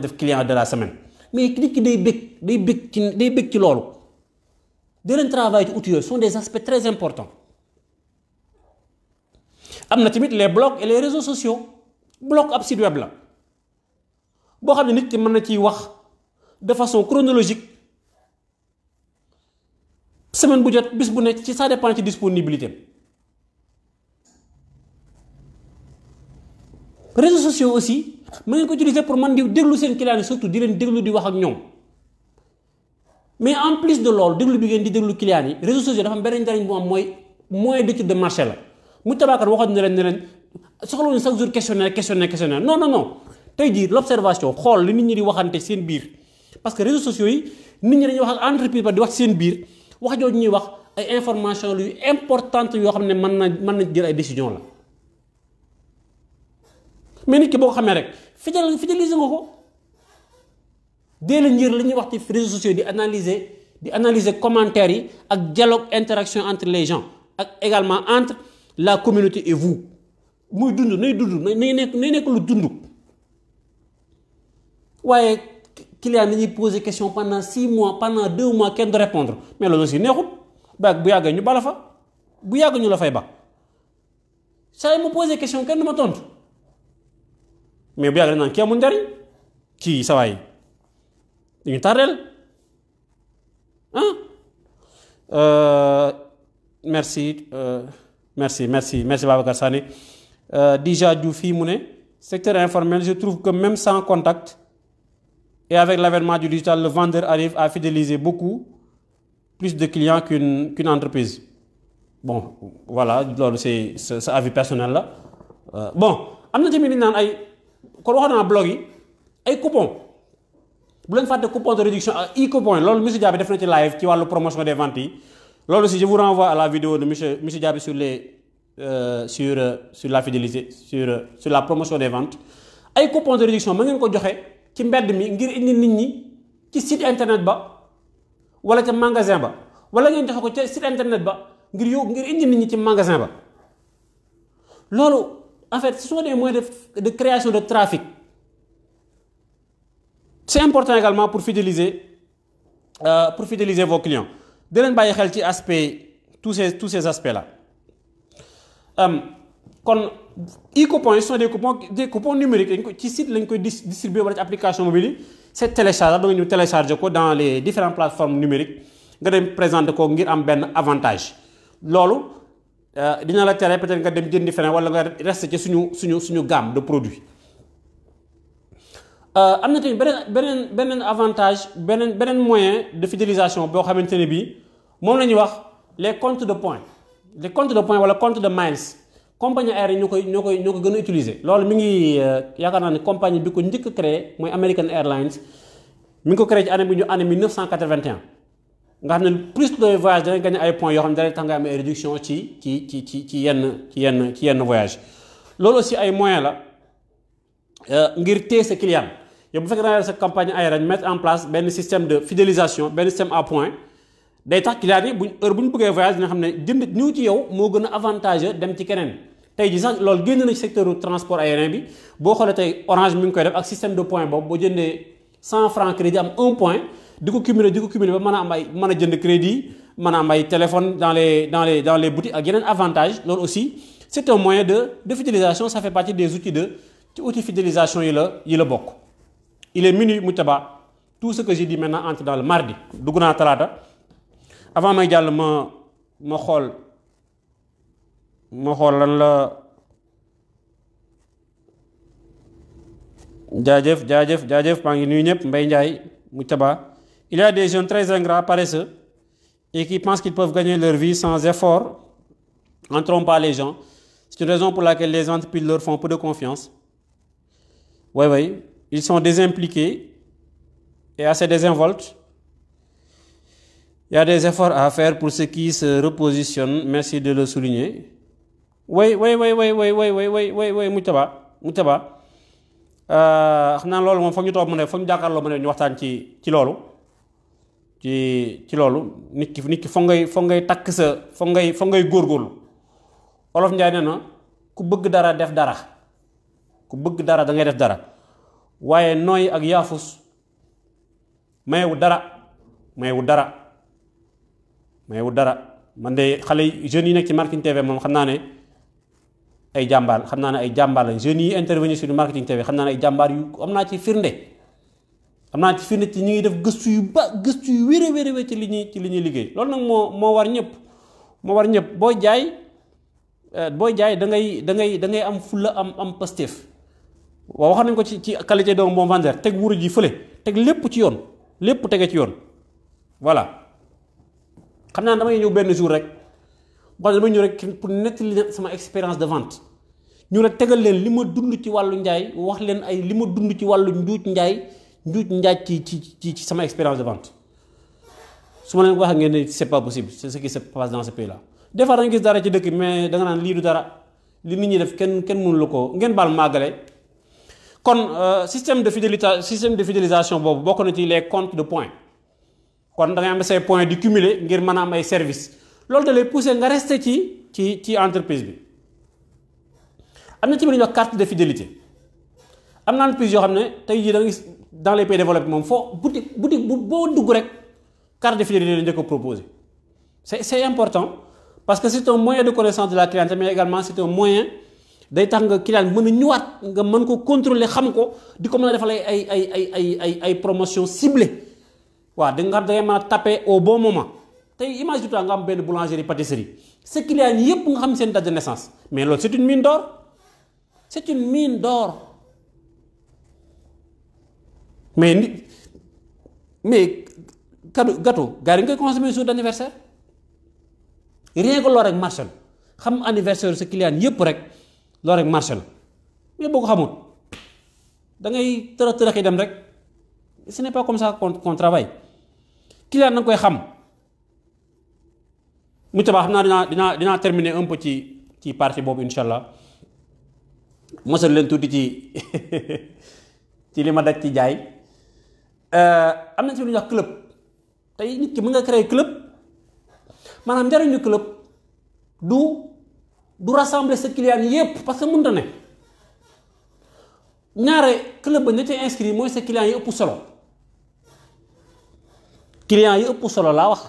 def client de la semaine mais nit ki day bëgg ci loolu di leen travail ci outils yooyu sont des aspects très importants. am na tamit les blogs et les réseaux sociaux blog ab site web la boo xam ne nit ki mën na ciy wax de façon chronologique semaine bu jot bis bu nekk ci ça dépend ci disponibilité. Réseaux sociaux aussi mën ngeen ko utiliser pour man di déglu seen client yi surtout di leen déglu di wax ak ñoom mais en plus de loolu déglu bi ngeen di déglu client yi réseaux sociaux dafa am beneen njariñ bu am mooy moyen d'étude de marché la. mu tabaakar waxoon ne leen soxla chaque jour questionnaire non tey jii l'observation xool li nit ñi di waxante seen biir parce que réseaux sociaux yi nit ñi dañuy wax ak entreprise ba di wax seen biir wax jooju ñuy wax ay information lu importante yoo xam ne mën na jël ay décision la mais nit ki boo ko xamee rek fidéliser nga ko dee la njër li ñuy wax ci réseaux sociaux di analyser commentaires yi ak dialogue interaction entre les gens ak également entre la communauté et vous muy dund nay nekk lu dund waaye client nañuy poser question pendant 6 mois pendant 2 mois kenn du répondre mais loolu aussi neexut bu yàggee ñu bala fa bu yàgg ñu la fay ba saa yi ma poser question kenn du ma tontu mais bu yàgg naan kii amul njariñ kii sawaay dañu tardeel merci Babacar Sané déjà du fii mu ne secteur informel je trouve que même sans contact Et avec l'avènement du digital, le vendeur arrive à fidéliser beaucoup plus de clients qu'une entreprise. Bon, voilà, c'est ça avis personnel là. Bon, am na tamit li naan ay kon waxoon naa blog yi ay coupons bu leen fàtte coupon de réduction ak e-coupon loolu monsieur Diaby def na ci live ci wàllu promotion des ventes yi loolu aussi je vous renvoie à la vidéo de monsieur Diaby sur la fidélité sur la promotion des ventes ay coupons de réduction ma ngeen ko joxe ci mbedd mi ngir indi nit ñi ci site internet ba wala ca magasin ba wala ngeen joxe ko ca site internet ba ngir indi nit ñi ci magasin ba loolu en fait ce sont des moyens de création de trafic. C'est important également pour fidéliser vos clients. De leen bàyyi xel ci aspect tous ces aspects là. Kon e-coupons sont des coupons numériques dañ ko ci site lañ koy distribuer wala ci application mobile yi c'est téléchargeable da nga ñu télécharger ko dans les différentes plateformes numériques nga dem présenter ko ngir am benn avantage loolu dina la tere peut-être nga dem jëndi feneen wala nga rester ci suñu gamme de produits. Am na tamit beneen avantage beneen moyen de fidélisation boo xamante ne bii moom la ñuy wax les comptes de points wala compte de miles compagnie aérienne ñoo ko gën a utiliser. loolu mi ngi yaakaar naa ne compagnie bi ko njëkk a créé mooy American Airlines mi ngi ko créé ci année 1981 nga xam ne plus de voyage dana gagné ay points yoo xam ne dana tax nga am ay réduction ci yenn voyage loolu aussi ay moyens la ngir téye sa client. yow bu fekkee da nga sa campagne aérienne mettre en place benn système de fidélisation benn système à point day tax client yi bu ñu bëggee voyage dina xam ne jënd ñëw ci yow moo gën a avantageux dem ci keneen tey ji sax loolu génn na ci secteur transport aérien bi boo xoolee tey Orange mi ngi koy def ak système de point boobu boo jëndee 100 francs crédit am 1 point di ko cumuler ba mën a jënd crédit mën a am ay téléphone dans les boutiques ak yeneen avantage loolu aussi c'est un moyen de fidélisation ça fait partie des outils ci outil fidélisation yi la bokk. Il est minuit Moutaba tout ce que j'ai dit maintenant entre dans le mardi dugg naa talaata avant may jàll ma xool lan la jaajëf maa ngi nuyu ñëpp Mbaye Ndiaye Moutaba. Il y a des jeunes très ingrats paresseux et qui pensent qu'ils peuvent gagner leur vie sans effort en trompant les gens. C'est une raison pour laquelle les entreprises leur font peu de confiance. Oui. Ils sont désimpliqués et assez désinvoltes. Il y a des efforts à faire pour ceux qui se repositionnent. Merci de le souligner. Oui, Moutaba. xam naa loolu moom foog ñu toog mu ne foog ñu jàkkaarloo mu ne ñu waxtaan ci loolu. ci loolu nit ki foog ngay takk foog ngay góorgóorlu. Olof Njaay nee na ku bëgg dara def dara. ku bëgg dara da ngay def dara. waaye nooy ak yaafus mayewu dara man de xale jeunes yi nekk ci marketing TV moom xam naa ne ay jàmbaar lañ jeunes yi intervenir sur le marketing TV xam naa ne ay jàmbaar yu am naa ci firnde ci ñi ngi def gëstu yu wér ci li ñuy liggéey loolu nag moo war ñëpp booy jaay da ngay am fulla am Pastef waaw wax nañ ko ci qualité d'un bon vendeur teg wuru ji fële teg lépp tege ci yoon voilà xam naa damay ñëw benn jour rek boo damay ñëw rek pour nettali sama expérience de vente ñu rek tegal leen li ma dund ci wàllu njaay wax leen ay li ma dund ci wàllu njuuj njaaj ci sama expérience de vente su ma leen wax ngeen ne c'est pas possible c'est ce qui se passe dans ce pays là des fois da nga gis dara ci dëkk mais da nga naan lii du dara li nit ñi def kenn mënu la ko ngeen baal màggale kon système de fidélisation boobu bokk na ci les comptes de points kon da ngay am say points di cumuler ngir mën a am ay services loolu da lay pousser nga rester ci entreprise bi. am na ci biir ñuy wax carte de fidélité am na entreprise yoo xam ne tey jii da nga gis dans les pays développés moom foo boutique boo dugg rek carte de fidélité la njëkk a proposé c'est important parce que c'est un moyen de connaissance de la clientèle mais également c'est un moyen. day tax nga client mën a ñëwaat nga mën ko contrôler xam ko di ko mën a defal ay promotion ciblée waaw da ngay mën a taper au bon moment tey imagine toi nga am benn boulangerie pâtisserie sa client yépp nga xam seen date de naissance mais loolu c'est une mine d'or mais mais gâteau gars yi nga koy consommer jour d'anniversaire rien que loolu rek marché la xam anniversaire sa client yépp rek loolu rek marché la mais boo ko xamul da ngay tërëxi dem rek ce n'est pas comme ça qu'on travaille client na nga koy xam mu tabax xam naa dinaa terminer un peu ci partie boobu incha allah mosal leen tuuti ci ci li ma daj ci jaay am na ci lu ñuy wax club tey nit ki mën nga créer club maanaam njariñu club du rassembler sa client yépp parce que mënta ne ñaare club ba ña ca inscrit mooy sa client yi ëpp solo client yi ëpp solo laa wax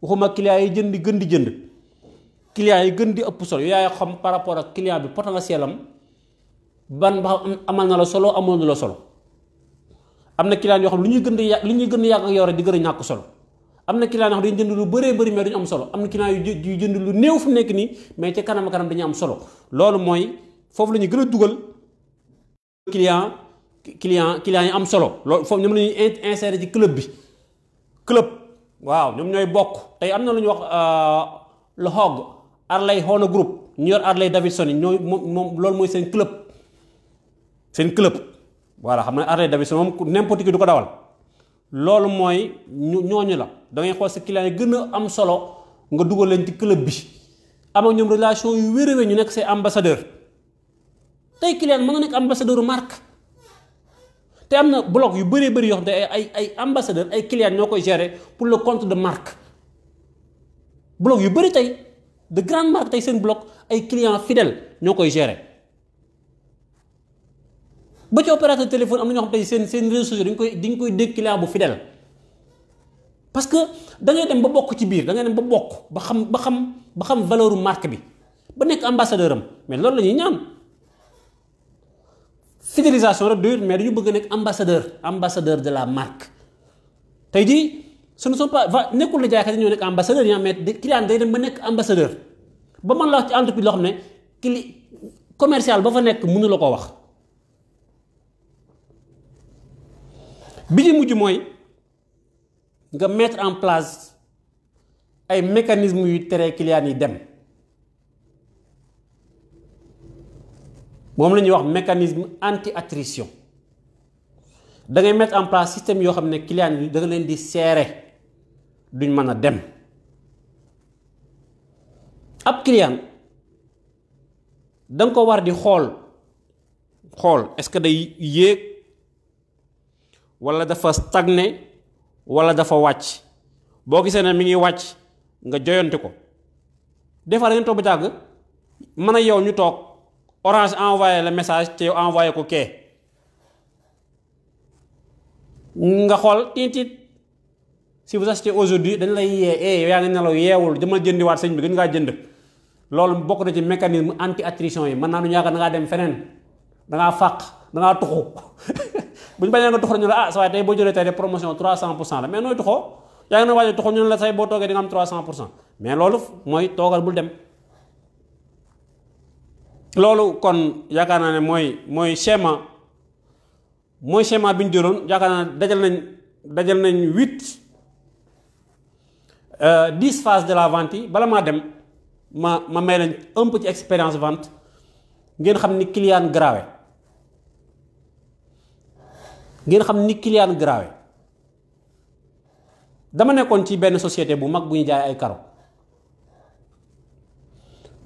waxuma client yi gën di jënd client yi gën di ëpp solo yaay xam par rapport ak client bi potentiel am ban ba amal na la solo amoon na la solo am na client yoo xam lu ñuy gën di yàgg ak yow rek di gën a ñàkk solo am na client yoo xam dañuy jënd lu bëree bëri mais duñu am solo am na client yu jënd lu néew fu nekk nii mais ca kanam dañu am solo loolu mooy foofu la ñuy gën a dugal client yi am solo loolu foofu ñoom la ñuy insérer ci club bi club waaw ñoom ñooy bokk tey am na lu ñuy wax le Hog Harley Hona Group ñu yor Harley Davidson yi ñooy moom loolu mooy seen club voilà xam nga Harley Davidson moom n'importe qui du ko dawal loolu mooy ñooñu la da ngay xool sa client yi gën a am solo nga dugal leen ci club bi am ak ñoom relation yu wér-wér ñu nekk say ambassadeur tey client mën na nekk ambassadeur marque te am na blog yu bëree bëri yoo xam te ay ambassadeur ay client ñoo koy gérer pour le compte de marque blog yu bëri tey de grande marque tey seen blog ay client fidèle ñoo koy gérer ba ci opérateur téléphone am na ñoo xam tey seen réseaux sociaux dañ koy dégg client bu fidèle parce que da ngay dem ba bokk ci biir da ngay dem ba bokk ba xam valeur marque bi ba nekk ambassadeur am mais loolu la ñuy ñaan fidélisation rek doyul mais dañu bëgg a nekk ambassadeur de la marque tey jii ce ne sont pas nekkul la jaaykat yi ñoo nekk ambassadeur yi mais client day dem ba nekk ambassadeur ba man la wax ci entreprise loo xam ne commercial ba fa nekk mënu la ko wax bi ci mujj mooy nga mettre en place ay mécanismes yu tere client yi dem moom la ñuy wax mécanisme anti attrition da ngay mettre en place système yoo xam ne client yi da nga leen di serrer duñ mën a dem ab client da nga ko war di xool est-ce que day yéeg wala dafa stagné wala dafa wàcc boo gisee ne mi ngi wàcc nga joyante ko des fois da ngeen toog ba jàgg mën a yow ñu toog Orange envoyé le message te yow envoyé ko kee nga xool tiit si vous achetez aujourd'hui dañ lay yee yow yaa ngi nelaw yeewul dama jëndiwaat sëñ bi gën ngaa jënd loolu bokk na ci mécanisme anti attrition yi mën naa nu yaakaar da ngaa dem feneen da ngaa fàq da ngaa tuxu bu ñu bañee nga tuxu ñu la sa waaye tey boo jëlee tey de promotion 300% la mais nooy tuxoo yaa ngi na waaj tuxu ñu la say boo toogee di nga am 300% mais loolu mooy toogal bul dem loolu kon yaakaar naa ne mooy schéma bi ñu jëloon yaakaar naa ne dajal nañ 10 phases de la vente yi bala maa dem ma may leen un peu ci expérience vente ngeen xam ni client grave dama nekkoon ci benn société bu mag bu ñu jaay ay karo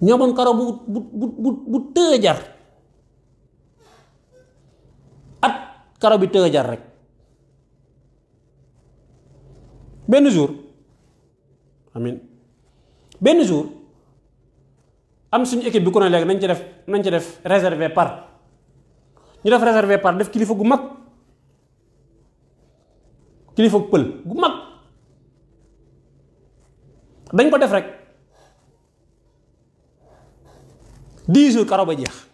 ñoomoon karo bu tëë jar at karo bi tëë jar rek benn jour am suñu équipe bi ku ne léegi nañ ci def réservé par ñu def réservé par def kilifa gu mag kilifa pël gu mag dañ ko def rek 10 jours karo ba jeex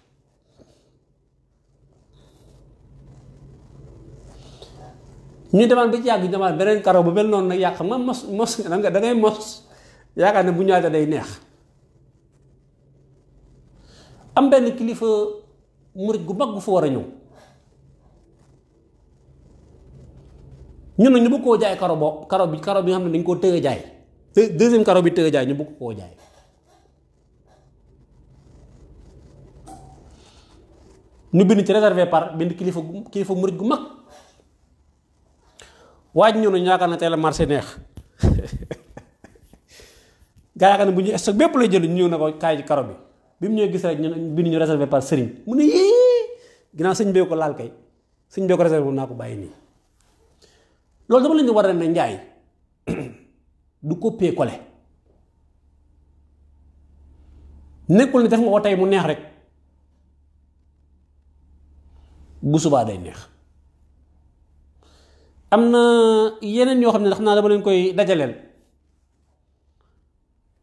ñu demaan ba ci yàgg demaan beneen karo bu mel noonu nag yàq xam nga mos da ngay mos yaakaar ne bu ñaata day neex am benn kilifa murit gu mag gu fa war a ñëw ñun nag ñu bëgg koo jaay karo bi nga xam ne dañ koo tëgg jaay deuxième karo bi tëgg jaay ñu bëgg koo jaay. ñu bind ci réservé par bind kilifa murit gu mag waaj ñëw nañu yaakaar na tey la marché neex gaa yaakaar ne bu ñu stock bépp lay jënd ñu ñëw na ko kaay ci karo bi mu ñëwee gis rek ñu bind ñu réservé par sëriñ mu ne yii ginnaaw sëñ bee ko laal kay sëñ bee ko réservé mun naa ko bàyyi nii. loolu dama leen di war a ne njaay du copier coller nekkul ne def nga ko tey mu neex rek bu subaa day neex. am na yeneen yoo xam ne xam naa dama leen koy dajaleel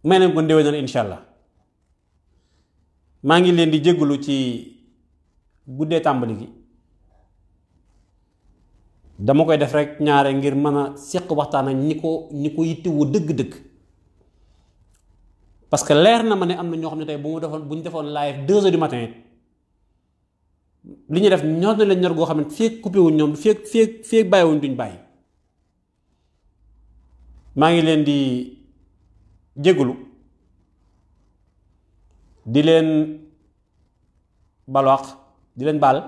may nañ ko ndéwénal incha allah maa ngi leen di jéggalu ci guddee tàmbali gi dama koy def rek ñaare ngir mën a seq waxtaan ak ñi ko yittewu dëgg-dëgg parce que leer na ma ne am na ñoo xam ne tey bu ñu defoon live 2 heures du matin li ñuy def ñor na leen ñor goo xam ne fii coupé wuñ ñoom fii bàyyiwuñ duñ bàyyi maa ngi leen di jégalu di leen balwaax di leen baal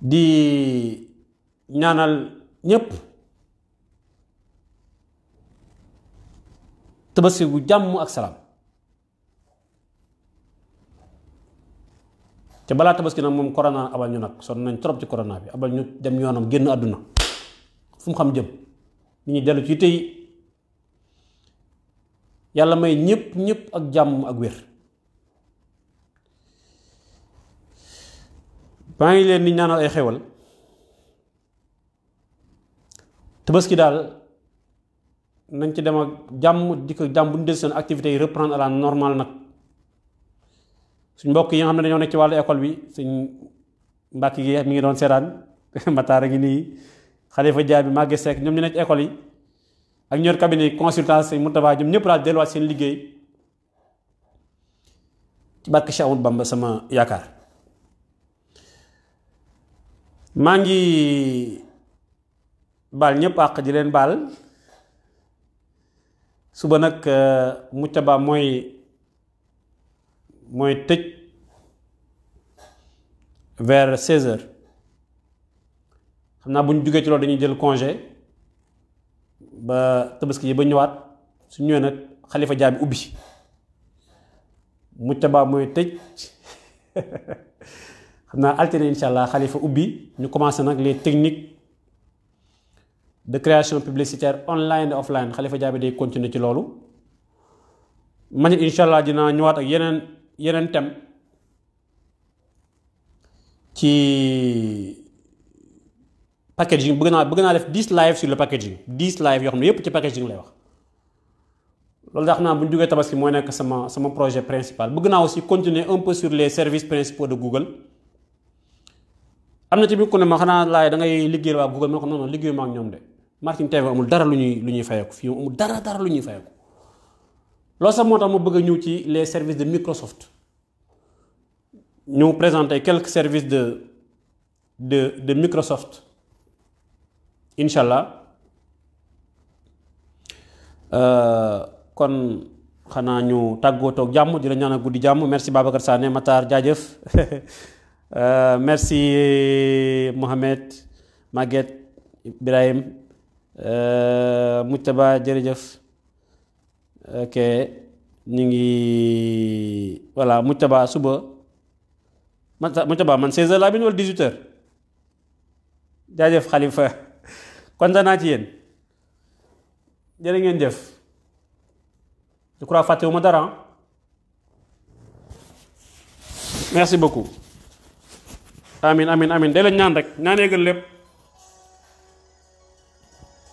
di ñaanal ñépp tabaski gu jàmm ak salaam te balaa tabaski nag moom corona abal ñu nag sonn nañ trop ci corona bi abal ñu dem yoonam génn àdduna fu mu xam jëm nit ñi dellu ci tey yàlla may ñépp ak jàmm ak wér. maa ngi leen di ñaanal ay xewal tabaski daal nañ ci dem ak jàmm di ko jàmm bu ñu del seen activités yi reprendre à la normale nag suñ mbokk yi nga xam ne dañoo nekk ci wàllu école bi suñ mbàkk gi mi ngi doon seetaan Matar a ngi nii Xalifa Jaay bi Maguette Seck ñoom ñu nekk ci école yi ak ñor cabinet consultant sëñ Moustapha ñoom ñëpp daal delluwaat seen liggéey ci barke Cheikh Ahmadou Bamba sama yaakaar. maa ngi baal ñëpp àq di leen baal suba nag Moujtaba mooy tëj vers 16h xam naa bu ñu jugee ci loolu dañuy jël congé ba tabaski yi ba ñëwaat su ñëwee nag Xalifa Jaay bi ubbi Moujtaba mooy tëj xam naa altine incha allah Xalifa ubbi ñu commencé nag les techniques de création publicitaire online et offline Xalifa Jaay bi day continuer ci loolu man it incha allah dinaa ñëwaat ak yeneen thème ci packaging bëgg naa def 10 live sur le packaging 10 live yoo xam ne yépp ci packaging lay wax loolu daa xam naa bu ñu jógee tabaski mooy nekk sama projet principal bëgg naa aussi continuer un peu sur les services principaux de Google. am na ci biir ku ne ma xanaa laay da ngay liggéeyal waa Google ma ne ko non liggéeyu ma ak ñoom de Martin TV amul dara lu ñuy fayeeku fii amul dara lu ñuy fayeeku loolu sax moo tax ma bëgg a ñëw ci les services de Microsoft ñu présenter quelques services de Microsoft incha allah kon xanaa ñu tàggoo toog jàmm di la ñaanal guddi jàmm merci Babacar Sané Matar jaajëf merci Mohamed Maguette Ibrahim Moujtaba jërëjëf ok ñu ngi voilà Moujtaba suba Moujtaba man 16h laa bind wala 18h jaajëf Khalifa kontaan naa ci yéen jërë ngeen jëf je crois fàttewuma dara merci beaucoup amin day la ñaan rek ñaanee gën lépp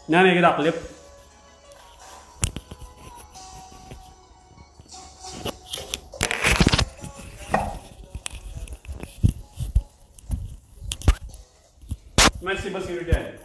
ñaanee gi dàq lépp merci Bassirou Diagne